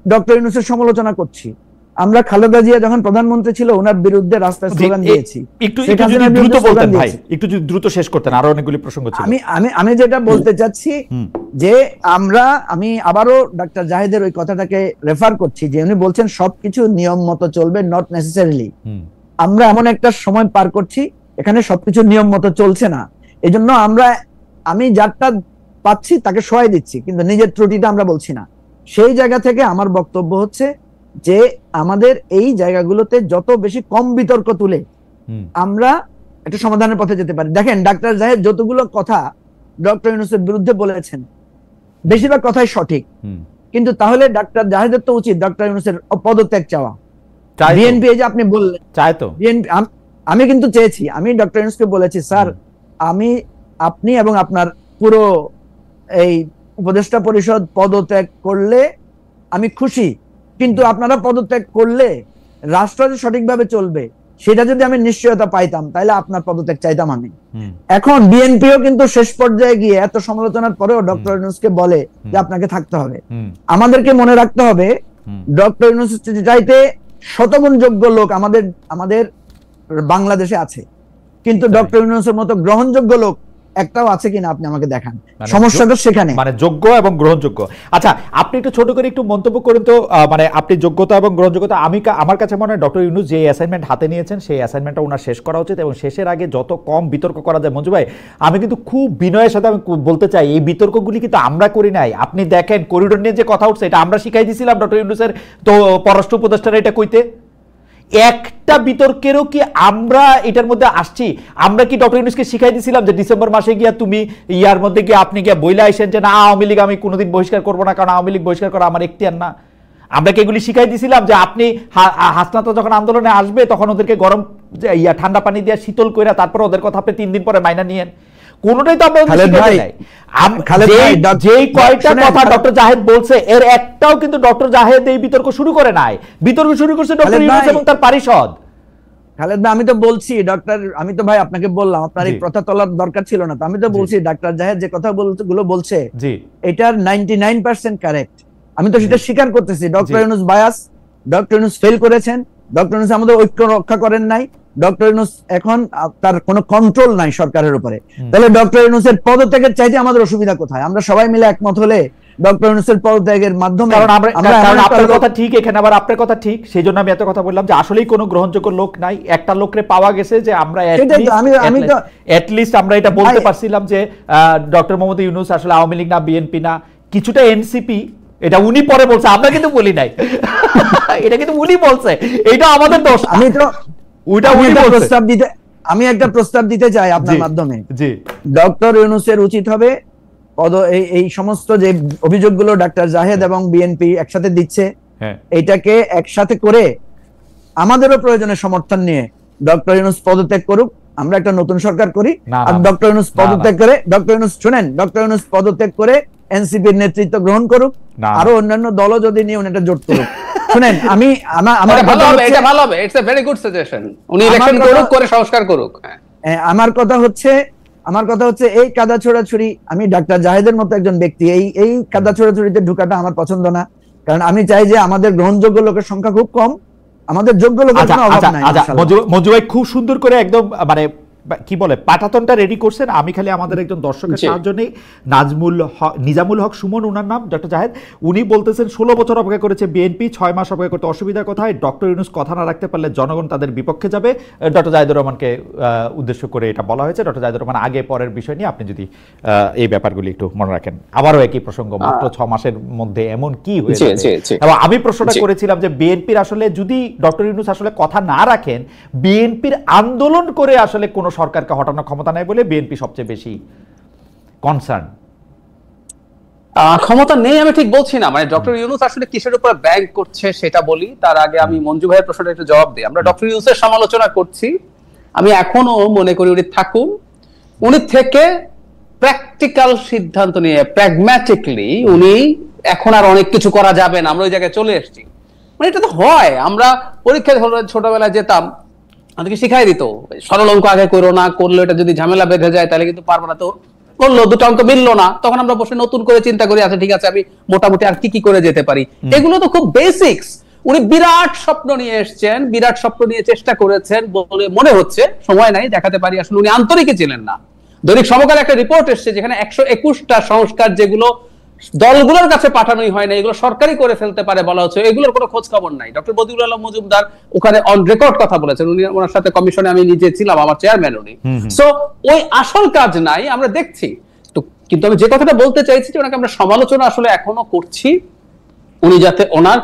ডক্টর ইউনূসের সমালোচনা করছি, আমরা খালেদা জিয়া যখন প্রধানমন্ত্রী ছিল ওনার বিরুদ্ধে রাস্তায় স্লোগান দিয়েছি। একটু দ্রুত বলতেন ভাই, একটু দ্রুত শেষ করতেন, আরো অনেকগুলি প্রসঙ্গ ছিল। আমি যেটা বলতে চাচ্ছি যে আমি আবারও ডাক্তার জাহেদের ওই কথাটাকে রেফার করছি যে উনি বলছেন সবকিছু নিয়ম মতো চলবে, নট নেসেসারিলি। আমরা এমন একটা সময় পার করছি এখানে সবকিছু নিয়ম মতো চলছে না, এই জন্য আমি যারটা পাচ্ছি তাকে সহায় দিচ্ছি, কিন্তু নিজের ত্রুটিটা আমরা বলছি না। সেই জায়গা থেকে আমার বক্তব্য হচ্ছে যে আমাদের এই জায়গাগুলোতে যত বেশি কম বিতর্ক তুলে আমরা একটা সমাধানের পথে যেতে পারি। দেখেন ডাক্তার জাহেদ যতগুলো কথা ডক্টর ইউনূসের বিরুদ্ধে বলেছেন, বেশিরভাগ কথাই সঠিক, কিন্তু তাহলে ডাক্তার জাহেদের তো উচিত ডক্টর ইউনূসের পদত্যাগ চাওয়া। বিএনপি যে আপনি বললেন চায় তো, বিএনপি আমি কিন্তু চেয়েছি, আমি ডক্টর ইউনূসকে বলেছি স্যার আপনি এবং আপনার পুরো এই উপদেষ্টা পরিষদ পদত্যাগ করলে আমি খুশি, কিন্তু আপনারা পদত্যাগ করলে রাষ্ট্র যে সঠিকভাবে চলবে সেটা যদি আমি নিশ্চয়তা পাইতাম তাহলে আপনার পদত্যাগ চাইতাম আমি। এখন বিএনপিও কিন্তু শেষ পর্যায়ে গিয়ে এত সমালোচনার পরেও ডক্টর ইউনূসকে বলে যে আপনাকে থাকতে হবে। আমাদেরকে মনে রাখতে হবে ডক্টর ইউনূস চাইতে শতগুণ যোগ্য লোক আমাদের বাংলাদেশে আছে, কিন্তু ডক্টর ইউনূসের মতো গ্রহণযোগ্য লোক একটাও আছে কিনা আপনি আমাকে দেখান। সমস্যাটা সেখানে, মানে যোগ্য এবং গ্রহণযোগ্য। আচ্ছা, আপনি একটু ছোট করে একটু মন্তব্য করেন তো, মানে আপনি যোগ্যতা এবং গ্রহণযোগ্যতা, আমার কাছে মনে হয় ডক্টর ইউনূস যে অ্যাসাইনমেন্ট হাতে নিয়েছেন সেই অ্যাসাইনমেন্টটা ওনার শেষ করা উচিত, এবং শেষের আগে যত কম বিতর্ক করা যায়। মঞ্জু ভাই, আমি কিন্তু খুব বিনয়ের সাথে আমি বলতে চাই, এই বিতর্কগুলি কিন্তু আমরা করি নাই। আপনি দেখেন করিডোর নিয়ে যে কথা উঠছে, এটা আমরা শিখাই দিয়েছিলাম ডক্টর ইউনূসের তো পররাষ্ট্র উপদেষ্টারা এটা কইতে। একটা বিতর্কেরও কি আমরা এটার মধ্যে আসছি? আমরা কি ডক্টর ইউনূসকে শিখাই দিয়েছিলাম যে ডিসেম্বর মাসে গিয়া তুমি ইয়ার মধ্যে গিয়ে আপনি গিয়া বইলা আইসেন যে না আওয়ামী লীগ আমি কোনোদিন বহিষ্কার করবো না, কারণ আওয়ামী লীগ বহিষ্কার করা আমার এখতিয়ার না? আমরা কি এগুলি শিখাই দিয়েছিলাম যে আপনি হাসনাত যখন আন্দোলনে আসবে তখন ওদেরকে গরম ঠান্ডা পানি দিয়ে শীতল কইরা তারপর ওদের কথা আপনি 3 দিন পরে মাইনা নিয়েন? কোনটাই তো আমরা শিখাই নাই। যেই কয়টা কথা ডক্টর জাহেদ বলছে এর একটাও কিন্তু ডক্টর জাহেদ এই বিতর্ক শুরু করে নাই, বিতর্ক শুরু করছে ডক্টর ইউনূস এবং তার পরিষদ। খালেদ ভাই, আমি তো বলছি ডক্টর, আমি তো ভাই আপনাকে বললাম আপনার এই কথা তোলার দরকার ছিল না, তো আমি তো বলছি ডক্টর জাহেদ যে কথা গুলো বলছে এটার 99% কারেক্ট। আমি তো সেটা স্বীকার করতেছি। Doctor Yunus bias, doctor Yunus fail করেছেন, ডক্টর ইউনূস আমাদের ঐক্য রক্ষা করেন নাই, ডক্টর ইউনূস এখন তার কোনো কন্ট্রোল নাই সরকারের উপরে। তাহলে ডক্টর ইউনূসের পদত্যাগের চাইতে আমাদের অসুবিধা কোথায়? আমরা সবাই মিলে একমত হলে ডক্টর ইউনূসের পদত্যাগের মাধ্যমে, কারণ আপনার কথা ঠিক, এখানে আবার আপনার কথা ঠিক, সেই জন্য আমি এত কথা বললাম যে আসলেই কোনো গ্রহণযোগ্য লোক নাই। একটা লোকরে পাওয়া গেছে যে আমরা এটলিস্ট আমরা এটা বলতে পারছিলাম যে ডক্টর মোহাম্মদ ইউনূস আসলে আওয়ামী লীগ না, বিএনপি না, কিছুটা এনসিপি। এটা উনি পরে বলছে, আমরা কিন্তু বলি নাই। এটা কিন্তু উনি বলছে, এটা আমাদের দোষ। আমি একটা প্রস্তাব দিতে চাই আপনার মাধ্যমে। ডক্টর ইউনূসের উচিত হবে এই সমস্ত যে অভিযোগগুলো ডক্টর জাহেদ এবং বিএনপি একসাথে দিচ্ছে, এটাকে একসাথে করে আমাদেরও প্রয়োজনে সমর্থন নিয়ে ডক্টর ইউনূস পদত্যাগ করুক, আমরা একটা নতুন সরকার করি। আর ডক্টর ইউনূস পদত্যাগ করে, ডক্টর ইউনূস শুনেন, ডক্টর ইউনূস পদত্যাগ করে এনসিপির নেতৃত্ব গ্রহণ করুক, আরো অন্যান্য দলও যদি নিয়ে একটা জোট করুক। শুনেন, আমি আমার ভালো হবে, এটা ভালো হবে, it's a very good suggestion. উনি ইলেকশন করুক, করে সংস্কার করুক। আমার কথা হচ্ছে এই কাদা ছোড়াছুরি, আমি ডাক্তার জাহেদের মতো একজন ব্যক্তি এই কাদা ছোড়াছুরিতে ঢুকাটা আমার পছন্দ না, কারণ আমি চাই যে আমাদের গ্রহণযোগ্য লোকের সংখ্যা খুব কম, আমাদের যোগ্য লোকের কোনো অভাব নাই। মঞ্জু ভাই খুব সুন্দর করে একদম মানে কি বলে পাঠাতনটা রেডি করছেন। আমি খালি আমাদের একজন দর্শকের সাহায্য নেই, নিজামুল হক সুমন ওনার নাম, ডক্টর জাহেদ, উনি বলতেছেন 16 বছর অপেক্ষা করেছে বিএনপি, 6 মাস অপেক্ষা করতে অসুবিধা কোথায়? ডক্টর ইউনূস কথা না রাখতে পারলে জনগণ তাদের বিপক্ষে যাবে। ডক্টর জাহিদুর রহমানকে উদ্দেশ্য করে এটা বলা হয়েছে। ডক্টর জাহিদুর রহমান আগে পরের বিষয় নিয়ে আপনি যদি এই ব্যাপারগুলি একটু মনে রাখেন। আবারও একই প্রসঙ্গ, মাত্র 6 মাসের মধ্যে এমন কি হয়েছে? এবং আমি প্রশ্নটা করেছিলাম যে বিএনপির আসলে যদি ডক্টর ইউনূস আসলে কথা না রাখেন, বিএনপির আন্দোলন করে আসলে কোনো সরকারকে হটানোর ক্ষমতা নাই বলে বিএনপি সবচেয়ে বেশি কনসার্ন। ক্ষমতা নেই আমি ঠিক বলছি না, মানে ডক্টর ইউনূস আসলে কিসের উপর ব্যাংক করছে সেটা বলি। তার আগে আমি মঞ্জু ভাইয়ের প্রশ্নটা একটু জবাব দিই। আমরা ডক্টর ইউনূসের সমালোচনা করছি, আমি এখনো মনে করি উনি থাকুন, উনি থেকে প্র্যাকটিক্যাল সিদ্ধান্ত নিয়ে প্র্যাগম্যাটিকলি উনি এখন আর অনেক কিছু করা যাবে না, আমরা ওই জায়গায় চলে এসেছি। মানে এটা তো হয়, আমরা পরীক্ষায় ছোটবেলায় যেতাম, আমাদেরকে শিখাই দিত সরল অঙ্ক আগে করো না, করলে এটা যদি ঝামেলা বেঁধে যায় তাহলে কিন্তু পারবো না। তো করলো, দুটো অঙ্ক মিললো না, তখন আমরা বসে নতুন করে চিন্তা করি, আচ্ছা ঠিক আছে আমি মোটামুটি আর কি করে যেতে পারি। এগুলো তো খুব বেসিক্স। উনি বিরাট স্বপ্ন নিয়ে এসছেন, বিরাট স্বপ্ন নিয়ে চেষ্টা করেছেন বলে মনে হচ্ছে, সময় নাই দেখাতে পারি, আসলে উনি আন্তরিকই ছিলেন না। দৈনিক সমকাল একটা রিপোর্ট এসছে যেখানে 121টা সংস্কার যেগুলো দলগুলোর কাছে পাঠানোই হয় না, এগুলো সরকারি করে ফেলতে পারে বলা হচ্ছে, এগুলোর কোনো খোঁজ খবর নাই। ডক্টর বদিউল আলম মজুমদার ওখানে অন রেকর্ড কথা বলেছেন, উনি ওনার সাথে কমিশনে আমি নিজে ছিলাম, আমার চেয়ারম্যান উনি। সো ওই আসল কাজ নাই, আমরা দেখছি তো। কিন্তু আমি যে কথাটা বলতে চাইছি যে ওনাকে আমরা সমালোচনা আসলে এখনো করছি, উনি যাতে ওনার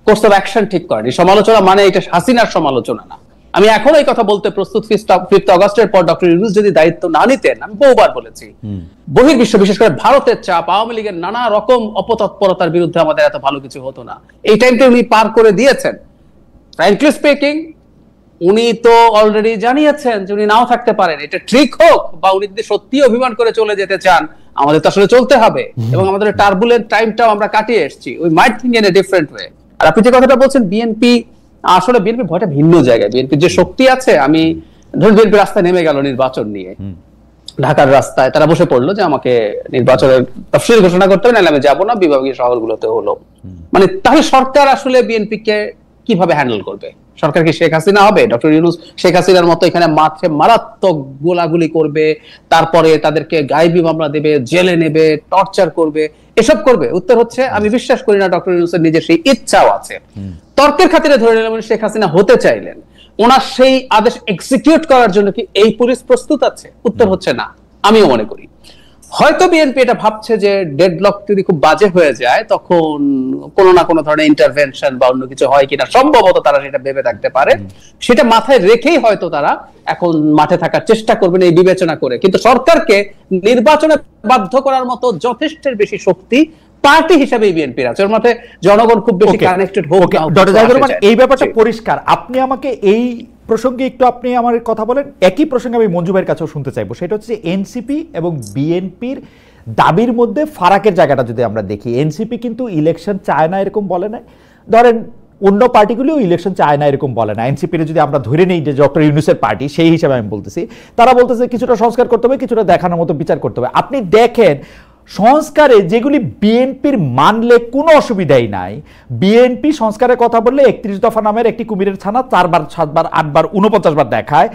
কোর্স অফ অ্যাকশন ঠিক করেন। এই সমালোচনা মানে এটা হাসিনার সমালোচনা না, আমি এখন এই কথা বলতে প্রস্তুত। 5 অগস্টের পর ডক্টর ইউনূস যদি দায়িত্ব না নিতেন, আমি বহুবার বলেছি, বহির্বিশ্ব বিশেষ করে ভারতের চাপ, আওয়ামী লীগের নানা রকম অপতৎপরতার বিরুদ্ধে আমাদের এত ভালো কিছু হতো না। এই টাইমটা উনি পার করে দিয়েছেন। ফ্র্যাঙ্কলি স্পিকিং, উনি তো অলরেডি জানিয়েছেন যে উনি নাও থাকতে পারেন। এটা ট্রিক হোক বা উনি যদি সত্যি অভিমান করে চলে যেতে চান, আমাদের তো আসলে চলতে হবে এবং আমাদের টার্বুলেন্ট টাইমটাও আমরা কাটিয়ে এসেছি। We might think in a different way. আর আপনি যে কথাটা বলছেন বিএনপি, আসলে বিএনপি ভয়টা ভিন্ন জায়গায়। বিএনপির যে শক্তি আছে, আমি ধরুন বিএনপি রাস্তায় নেমে গেল নির্বাচন নিয়ে, ঢাকার রাস্তায় তারা বসে পড়লো যে আমাকে নির্বাচনের তফসিল ঘোষণা করতে হবে, নাহলে আমি যাবো না, বিভাগীয় শহরগুলোতে হলো। মানে তাহলে সরকার আসলে বিএনপিকে কিভাবে হ্যান্ডেল করবে? সরকার কি শেখ হাসিনা হবে? ডক্টর ইউনূস শেখ হাসিনার মতো এখানে মাঠে মারাত্মক গোলাগুলি করবে, তারপরে তাদেরকে গায়েবী মামলা দেবে, জেলে নেবে, টর্চার করবে, এসব করবে? উত্তর হচ্ছে আমি বিশ্বাস করি না ডক্টর ইউনূসের নিজের সেই ইচ্ছাও আছে। তর্কের খাতিরে ধরে নিলাম শেখ হাসিনা হতে চাইলেন, ওনার সেই আদেশ এক্সিকিউট করার জন্য কি এই পুলিশ প্রস্তুত আছে? উত্তর হচ্ছে না। আমিও মনে করি হয়তো বিএনপি এটা ভাবছে যে ডেডলক যদি খুব বাজে হয়ে যায়, তখন কোনো না কোনো ধরনের ইন্টারভেনশন বা অন্য কিছু হয় কিনা, সম্ভবত তারা সেটা ভেবে থাকতে পারে। সেটা মাথায় রেখেই হয়তো তারা এখন মাঠে থাকার চেষ্টা করবেন এই বিবেচনা করে। কিন্তু সরকারকে নির্বাচনে বাধ্য করার মতো যথেষ্টের বেশি শক্তি পার্টি হিসেবে বিএনপির আছে। ওর মধ্যে জনগণ খুব বেশি কানেক্টেড হোক না। ডক্টর জাহিদুর রহমান, এই ব্যাপারটা পরিষ্কার। আপনি আমাকে এই প্রসঙ্গে একটু আপনি আমার কথা বলেন। একই প্রসঙ্গে আমি মঞ্জু ভাইয়ের কাছেও শুনতে চাইবো, সেটা হচ্ছে এনসিপি এবং বিএনপির দাবির মধ্যে ফারাকের জায়গাটা যদি আমরা দেখি। এনসিপি কিন্তু ইলেকশন চায় না এরকম বলে না, ধরেন অন্য পার্টিগুলিও ইলেকশন চায় না এরকম বলে না। এনসিপির যদি আমরা ধরে নিই যে ডক্টর ইউনূসের পার্টি, সেই হিসাবে আমি বলতেছি, তারা বলতেছে কিছুটা সংস্কার করতে হবে, কিছুটা দেখানোর মতো বিচার করতে হবে। আপনি দেখেন সংস্কারে যেগুলি বিএনপির মানলে কোনো অসুবিধাই নাই, বিএনপি সংস্কারের কথা বললে 31 দফা নামের একটি কুমিরের ছানা 4 বার 7 বার 8 বার 49 বার দেখায়,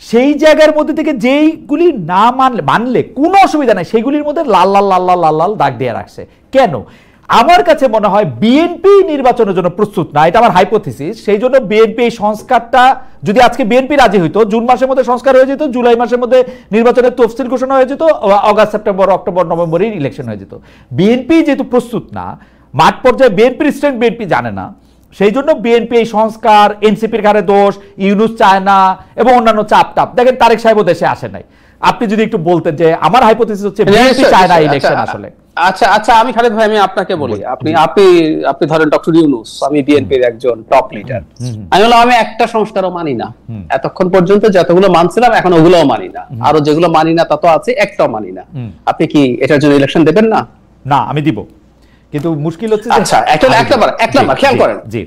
সেই জায়গার মধ্যে থেকে যেইগুলি না মানলে কোনো অসুবিধা নাই, সেগুলির মধ্যে লাল লাল লাল লাল লাল লাল দাগ দিয়ে রাখছে। কেন? আমার কাছে মনে হয় বিএনপি নির্বাচনের জন্য প্রস্তুত না, এটা আমার হাইপোথিসিস। সেই জন্য বিএনপি এই সংস্কারটা, যদি আজকে বিএনপি রাজি হইতো, জুন মাসের মধ্যে সংস্কার হয়ে যেত, জুলাই মাসের মধ্যে নির্বাচনের তফসিল ঘোষণা হয়ে যেত, অগাস্ট সেপ্টেম্বর অক্টোবর নভেম্বরের ইলেকশন হয়ে যেত। বিএনপি যেহেতু প্রস্তুত না, মাঠ পর্যায়ে বিএনপির স্ট্রেংথ বিএনপি জানে না, সেই জন্য বিএনপি এই সংস্কার, এনসিপির ঘাড়ে দোষ, ইউনূস চায় না এবং অন্যান্য চাপ টাপ। দেখেন তারেক সাহেবও দেশে আসে নাই। আপনি যদি একটু বলতেন যে আমার হাইপোথিসিস হচ্ছে বিএনপি চায় না ইলেকশন আসলে। আচ্ছা আমি খালেদ ভাই, আমি আপনাকে বলি, আপনি ধরেন ডক্টর ইউনূস, আমি বিএনপির একজন টপ লিডার, আমি বললাম আমি একটা সংস্কারও মানি না। এতক্ষণ পর্যন্ত যতগুলো মানছিলাম এখন ওগুলোও মানি না, আরো যেগুলো মানি না তত আছে, একটাও মানি না। আপনি কি এটার জন্য ইলেকশন দেবেন না? না, আমি দিব, কিন্তু মুশকিল হচ্ছে আচ্ছা এক নাম্বার খেয়াল করেন। জি,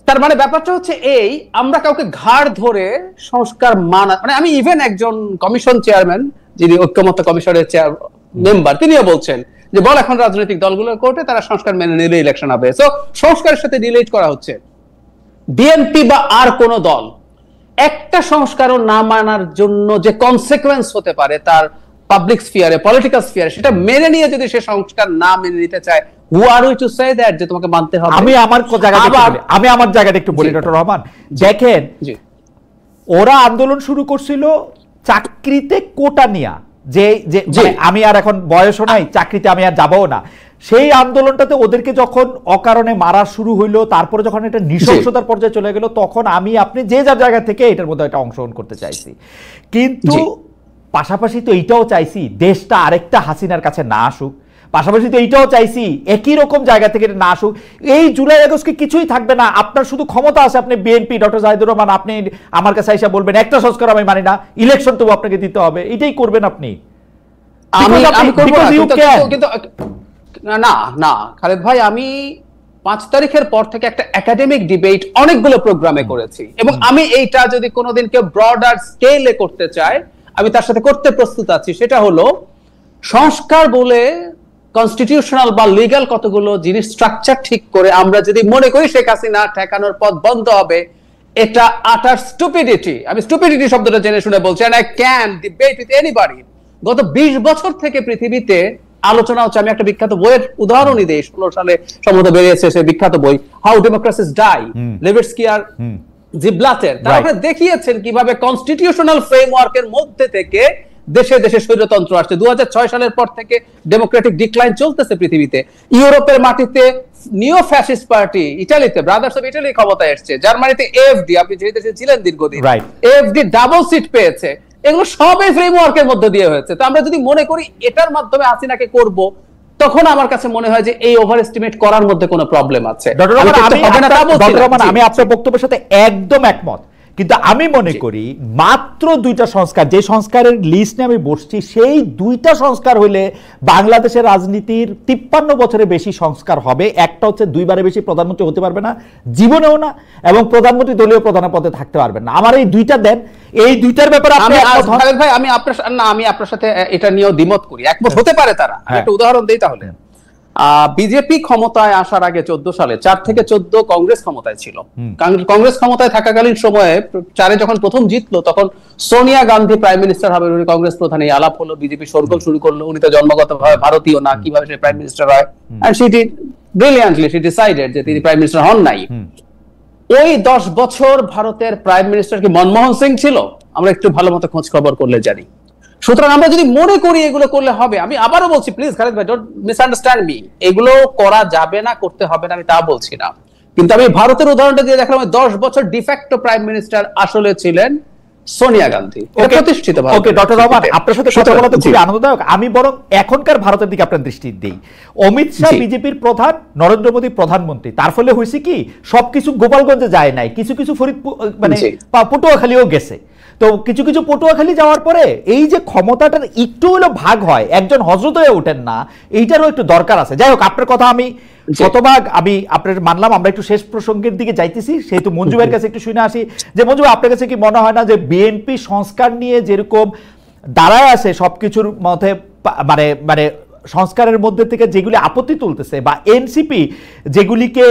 তার মানে ব্যাপারটা হচ্ছে এই, আমরা কাউকে ঘাড় ধরে সংস্কার মানা, মানে আমি ইভেন একজন কমিশন চেয়ারম্যান, যিনি ঐক্যমত্য কমিশনের চেয়ার মেম্বার, তিনিও বলছেন যে বল এখন রাজনৈতিক দলগুলোর কোর্টে তারা সংস্কার মেনে নিলে ইলেকশন হবে। সো সংস্কারের সাথে রিলেট করা হচ্ছে। বিএনপি বা আর কোন দল একটা সংস্কারও না মানার জন্য যে কনসিকুয়েন্স হতে পারে তার পাবলিক স্ফিয়ারে, পলিটিক্যাল স্ফিয়ারে, সেটা মেনে নিয়ে যদি সে সংস্কার না মেনে নিতে চায়, who are we to say that যে তোমাকে মানতে হবে? আমি আমার জায়গাটা একটু বলি ডক্টর রহমান। দেখেন, ওরা আন্দোলন শুরু করছিল চাকরিতে কোটা নিয়া, যে আমি আর এখন বয়সও নাই, চাকরিতে আমি আর যাবো না। সেই আন্দোলনটাতে ওদেরকে যখন অকারণে মারা শুরু হইলো, তারপরে যখন এটা নৃশংসতার পর্যায়ে চলে গেল, তখন আপনি যে যার জায়গা থেকে এটার মধ্যে একটা অংশগ্রহণ করতে চাইছি। কিন্তু পাশাপাশি তো এইটাও চাইছি দেশটা আরেকটা হাসিনার কাছে না আসুক, পাশাপাশি তো এইটাও চাইছি একই রকম জায়গা থেকে না আসুক। এই জুলাই আগস্টকে কিছুই থাকবে না, আপনার শুধু ক্ষমতা আছে, আপনি বিএনপি, ডক্টর জাহিদুর রহমান, আপনি আমার কাছে এসে বলবেন একটা সংস্কার আমি মানি না, ইলেকশন তো আপনাকে দিতে হবে, এটাই করবেন আপনি। না খালেদ ভাই, আমি 5 তারিখের পর থেকে একটা একাডেমিক ডিবেট অনেকগুলো প্রোগ্রামে করেছি, এবং আমি এইটা যদি কোনোদিন কেউ ব্রডার স্কেলে করতে চায়, আমি তার সাথে করতে প্রস্তুত আছি। সেটা হলো সংস্কার বলে কনস্টিটিউশনাল বা লিগ্যাল কতগুলো জিনিস স্ট্রাকচার ঠিক করে আমরা যদি মনে করি শেখ হাসিনা ঠেকানোর পথ বন্ধ হবে, এটা আটার স্টুপিডিটি। আমি স্টুপিডিটি শব্দটা জেনে শুনে বলছি, and I can debate with anybody। গত 20 বছর থেকে পৃথিবীতে আলোচনা হচ্ছে, আমি একটা বিখ্যাত বইয়ের উদাহরণই দেই, 16 সালে সম্ভবত বেরিয়েছে সেই বিখ্যাত বই হাউ ডেমোক্রেসিস ডাই, লেভিটস্কি আর জিবলাতের। তারা দেখিয়েছেন কিভাবে কনস্টিটিউশনাল ফ্রেমওয়ার্কের মধ্যে থেকে দেশে দেশে স্বৈরতন্ত্র আসছে। 2006 সালের পর থেকে ডেমোক্রেটিক ডিক্লাইন চলতেছে পৃথিবীতে। ইউরোপের মাটিতে নিও ফ্যাসিস্ট পার্টি, ইটালিতে ব্রাদার্স অফ ইটালি ক্ষমতায় এসেছে, জার্মানিতে এএফডি, আপনি যে দেশে ছিলেন দীর্ঘদিন, এএফডি ডাবল সিট পেয়েছে। এগুলো সবই ফ্রেমওয়ার্কের মধ্যে দিয়ে হয়েছে। তো আমরা যদি মনে করি এটার মাধ্যমে হাসিনাকে করব, তখন আমার কাছে মনে হয় যে এই ওভার এস্টিমেট করার মধ্যে কোনো প্রবলেম আছে। আমি আপনার বক্তব্যের সাথে একদম একমত, কিন্তু আমি মনে করি মাত্র 2টা সংস্কার, যে সংস্কারের লিস্ট নিয়ে আমি বসছি, সেই 2টা সংস্কার হইলে বাংলাদেশের রাজনীতির 53 বছরে বেশি সংস্কার হবে। একটা হচ্ছে 2বারের বেশি প্রধানমন্ত্রী হতে পারবে না, জীবনেও না, এবং প্রধানমন্ত্রী দলীয় প্রধান পদে থাকতে পারবেন না। আমার এই 2টা দেন, এই 2টার ব্যাপারে ভাই আমি আপনার সাথে এটা নিয়েও দ্বিমত করি, একমত হতে পারে তারা। একটা উদাহরণ দেই তাহলে। বিজেপি ক্ষমতায় আসার আগে 14 সালে 4 থেকে 14 কংগ্রেস ক্ষমতায় ছিল। কংগ্রেস ক্ষমতায় থাকাকালীন সময়ে 4-এ যখন প্রথম জিতলো, তখন সোনিয়া গান্ধী প্রাইম মিনিস্টার হবে, উনি কংগ্রেস প্রধান, এই আলাপ হলো, বিজেপি সরগোল শুরু করলো। উনি তো জন্মগতভাবে ভারতীয় না, কিভাবে সে প্রাইম মিনিস্টার হয়, and she did brilliantly, she decided যে তিনি প্রাইম মিনিস্টার হন নাই। ওই 10 বছর ভারতের প্রাইম মিনিস্টার কি মনমোহন সিং ছিল? আমরা একটু ভালো মতো খোঁজ খবর করলে জানি। সুতরাং আমরা যদি মনে করি এগুলো করলে হবে, আমি আবারও বলছি, প্লিজ খালেদ ভাই, ডোন্ট মিসআন্ডারস্ট্যান্ড মি, এগুলো করা যাবে না, করতে হবে না, আমি তা বলছি না। কিন্তু আমি ভারতের উদাহরণটা দিয়ে দেখলাম, 10 বছর ডিফ্যাক্টো প্রাইম মিনিস্টার আসলে ছিলেন সোনিয়া গান্ধী, প্রতিষ্ঠিত। ওকে ডক্টর রহমান, আপনার সাথে কথা বলা তো খুবই আনন্দদায়ক। আমি বরং এখনকার ভারতের দিকে আপনার দৃষ্টি দেই। অমিত শাহ বিজেপির প্রধান, নরেন্দ্র মোদী প্রধানমন্ত্রী, তার ফলে হয়েছে কি, সবকিছু গোপালগঞ্জে যায় নাই, কিছু কিছু ফরিদপুর মানে পটুয়াখালীও গেছে। তো কিছু কিছু পটুয়াখালী যাওয়ার পরে এই যে ক্ষমতাটার একটু হলেও ভাগ হয়, একজন হজরত হয়ে ওঠেন না, এইটারও একটু দরকার আছে। যাই হোক, আপনার কথা আমি শতভাগ আমি আপনার মানলাম। আমরা একটু শেষ প্রসঙ্গের দিকে যাইতেছি, সেহেতু মঞ্জু ভাইয়ের কাছে একটু শুনে আসি যে মঞ্জু ভাই, আপনার কাছে কি মনে হয় না যে বিএনপি সংস্কার নিয়ে যেরকম দাঁড়ায় আছে সবকিছুর মধ্যে, মানে মানে সংস্কারের মধ্যে থেকে যেগুলি আপত্তি তুলতেছে, বা এনসিপি যেগুলিকে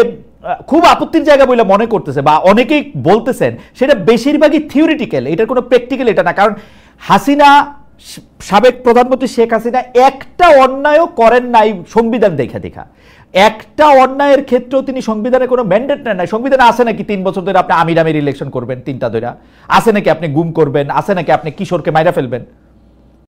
খুব আপত্তির জায়গা বলে মনে করতেছে বা অনেকেই বলতেছেন, সেটা বেশিরভাগই থিওরিটিক্যাল, এটার কোনো প্র্যাকটিক্যাল এটা না। কারণ হাসিনা, সাবেক প্রধানমন্ত্রী শেখ হাসিনা একটা অন্যায়ও করেন নাই সংবিধান দেখা দেখা। একটা অন্যায়ের ক্ষেত্রেও তিনি সংবিধানে কোনো ম্যান্ডেট নেন নাই। সংবিধানে আছে নাকি 3 বছর ধরে আপনি আমির ইলেকশন করবেন, 3টা ধরে আছে নাকি আপনি গুম করবেন, আছে নাকি আপনি কিশোরকে মাইরা ফেলবেন?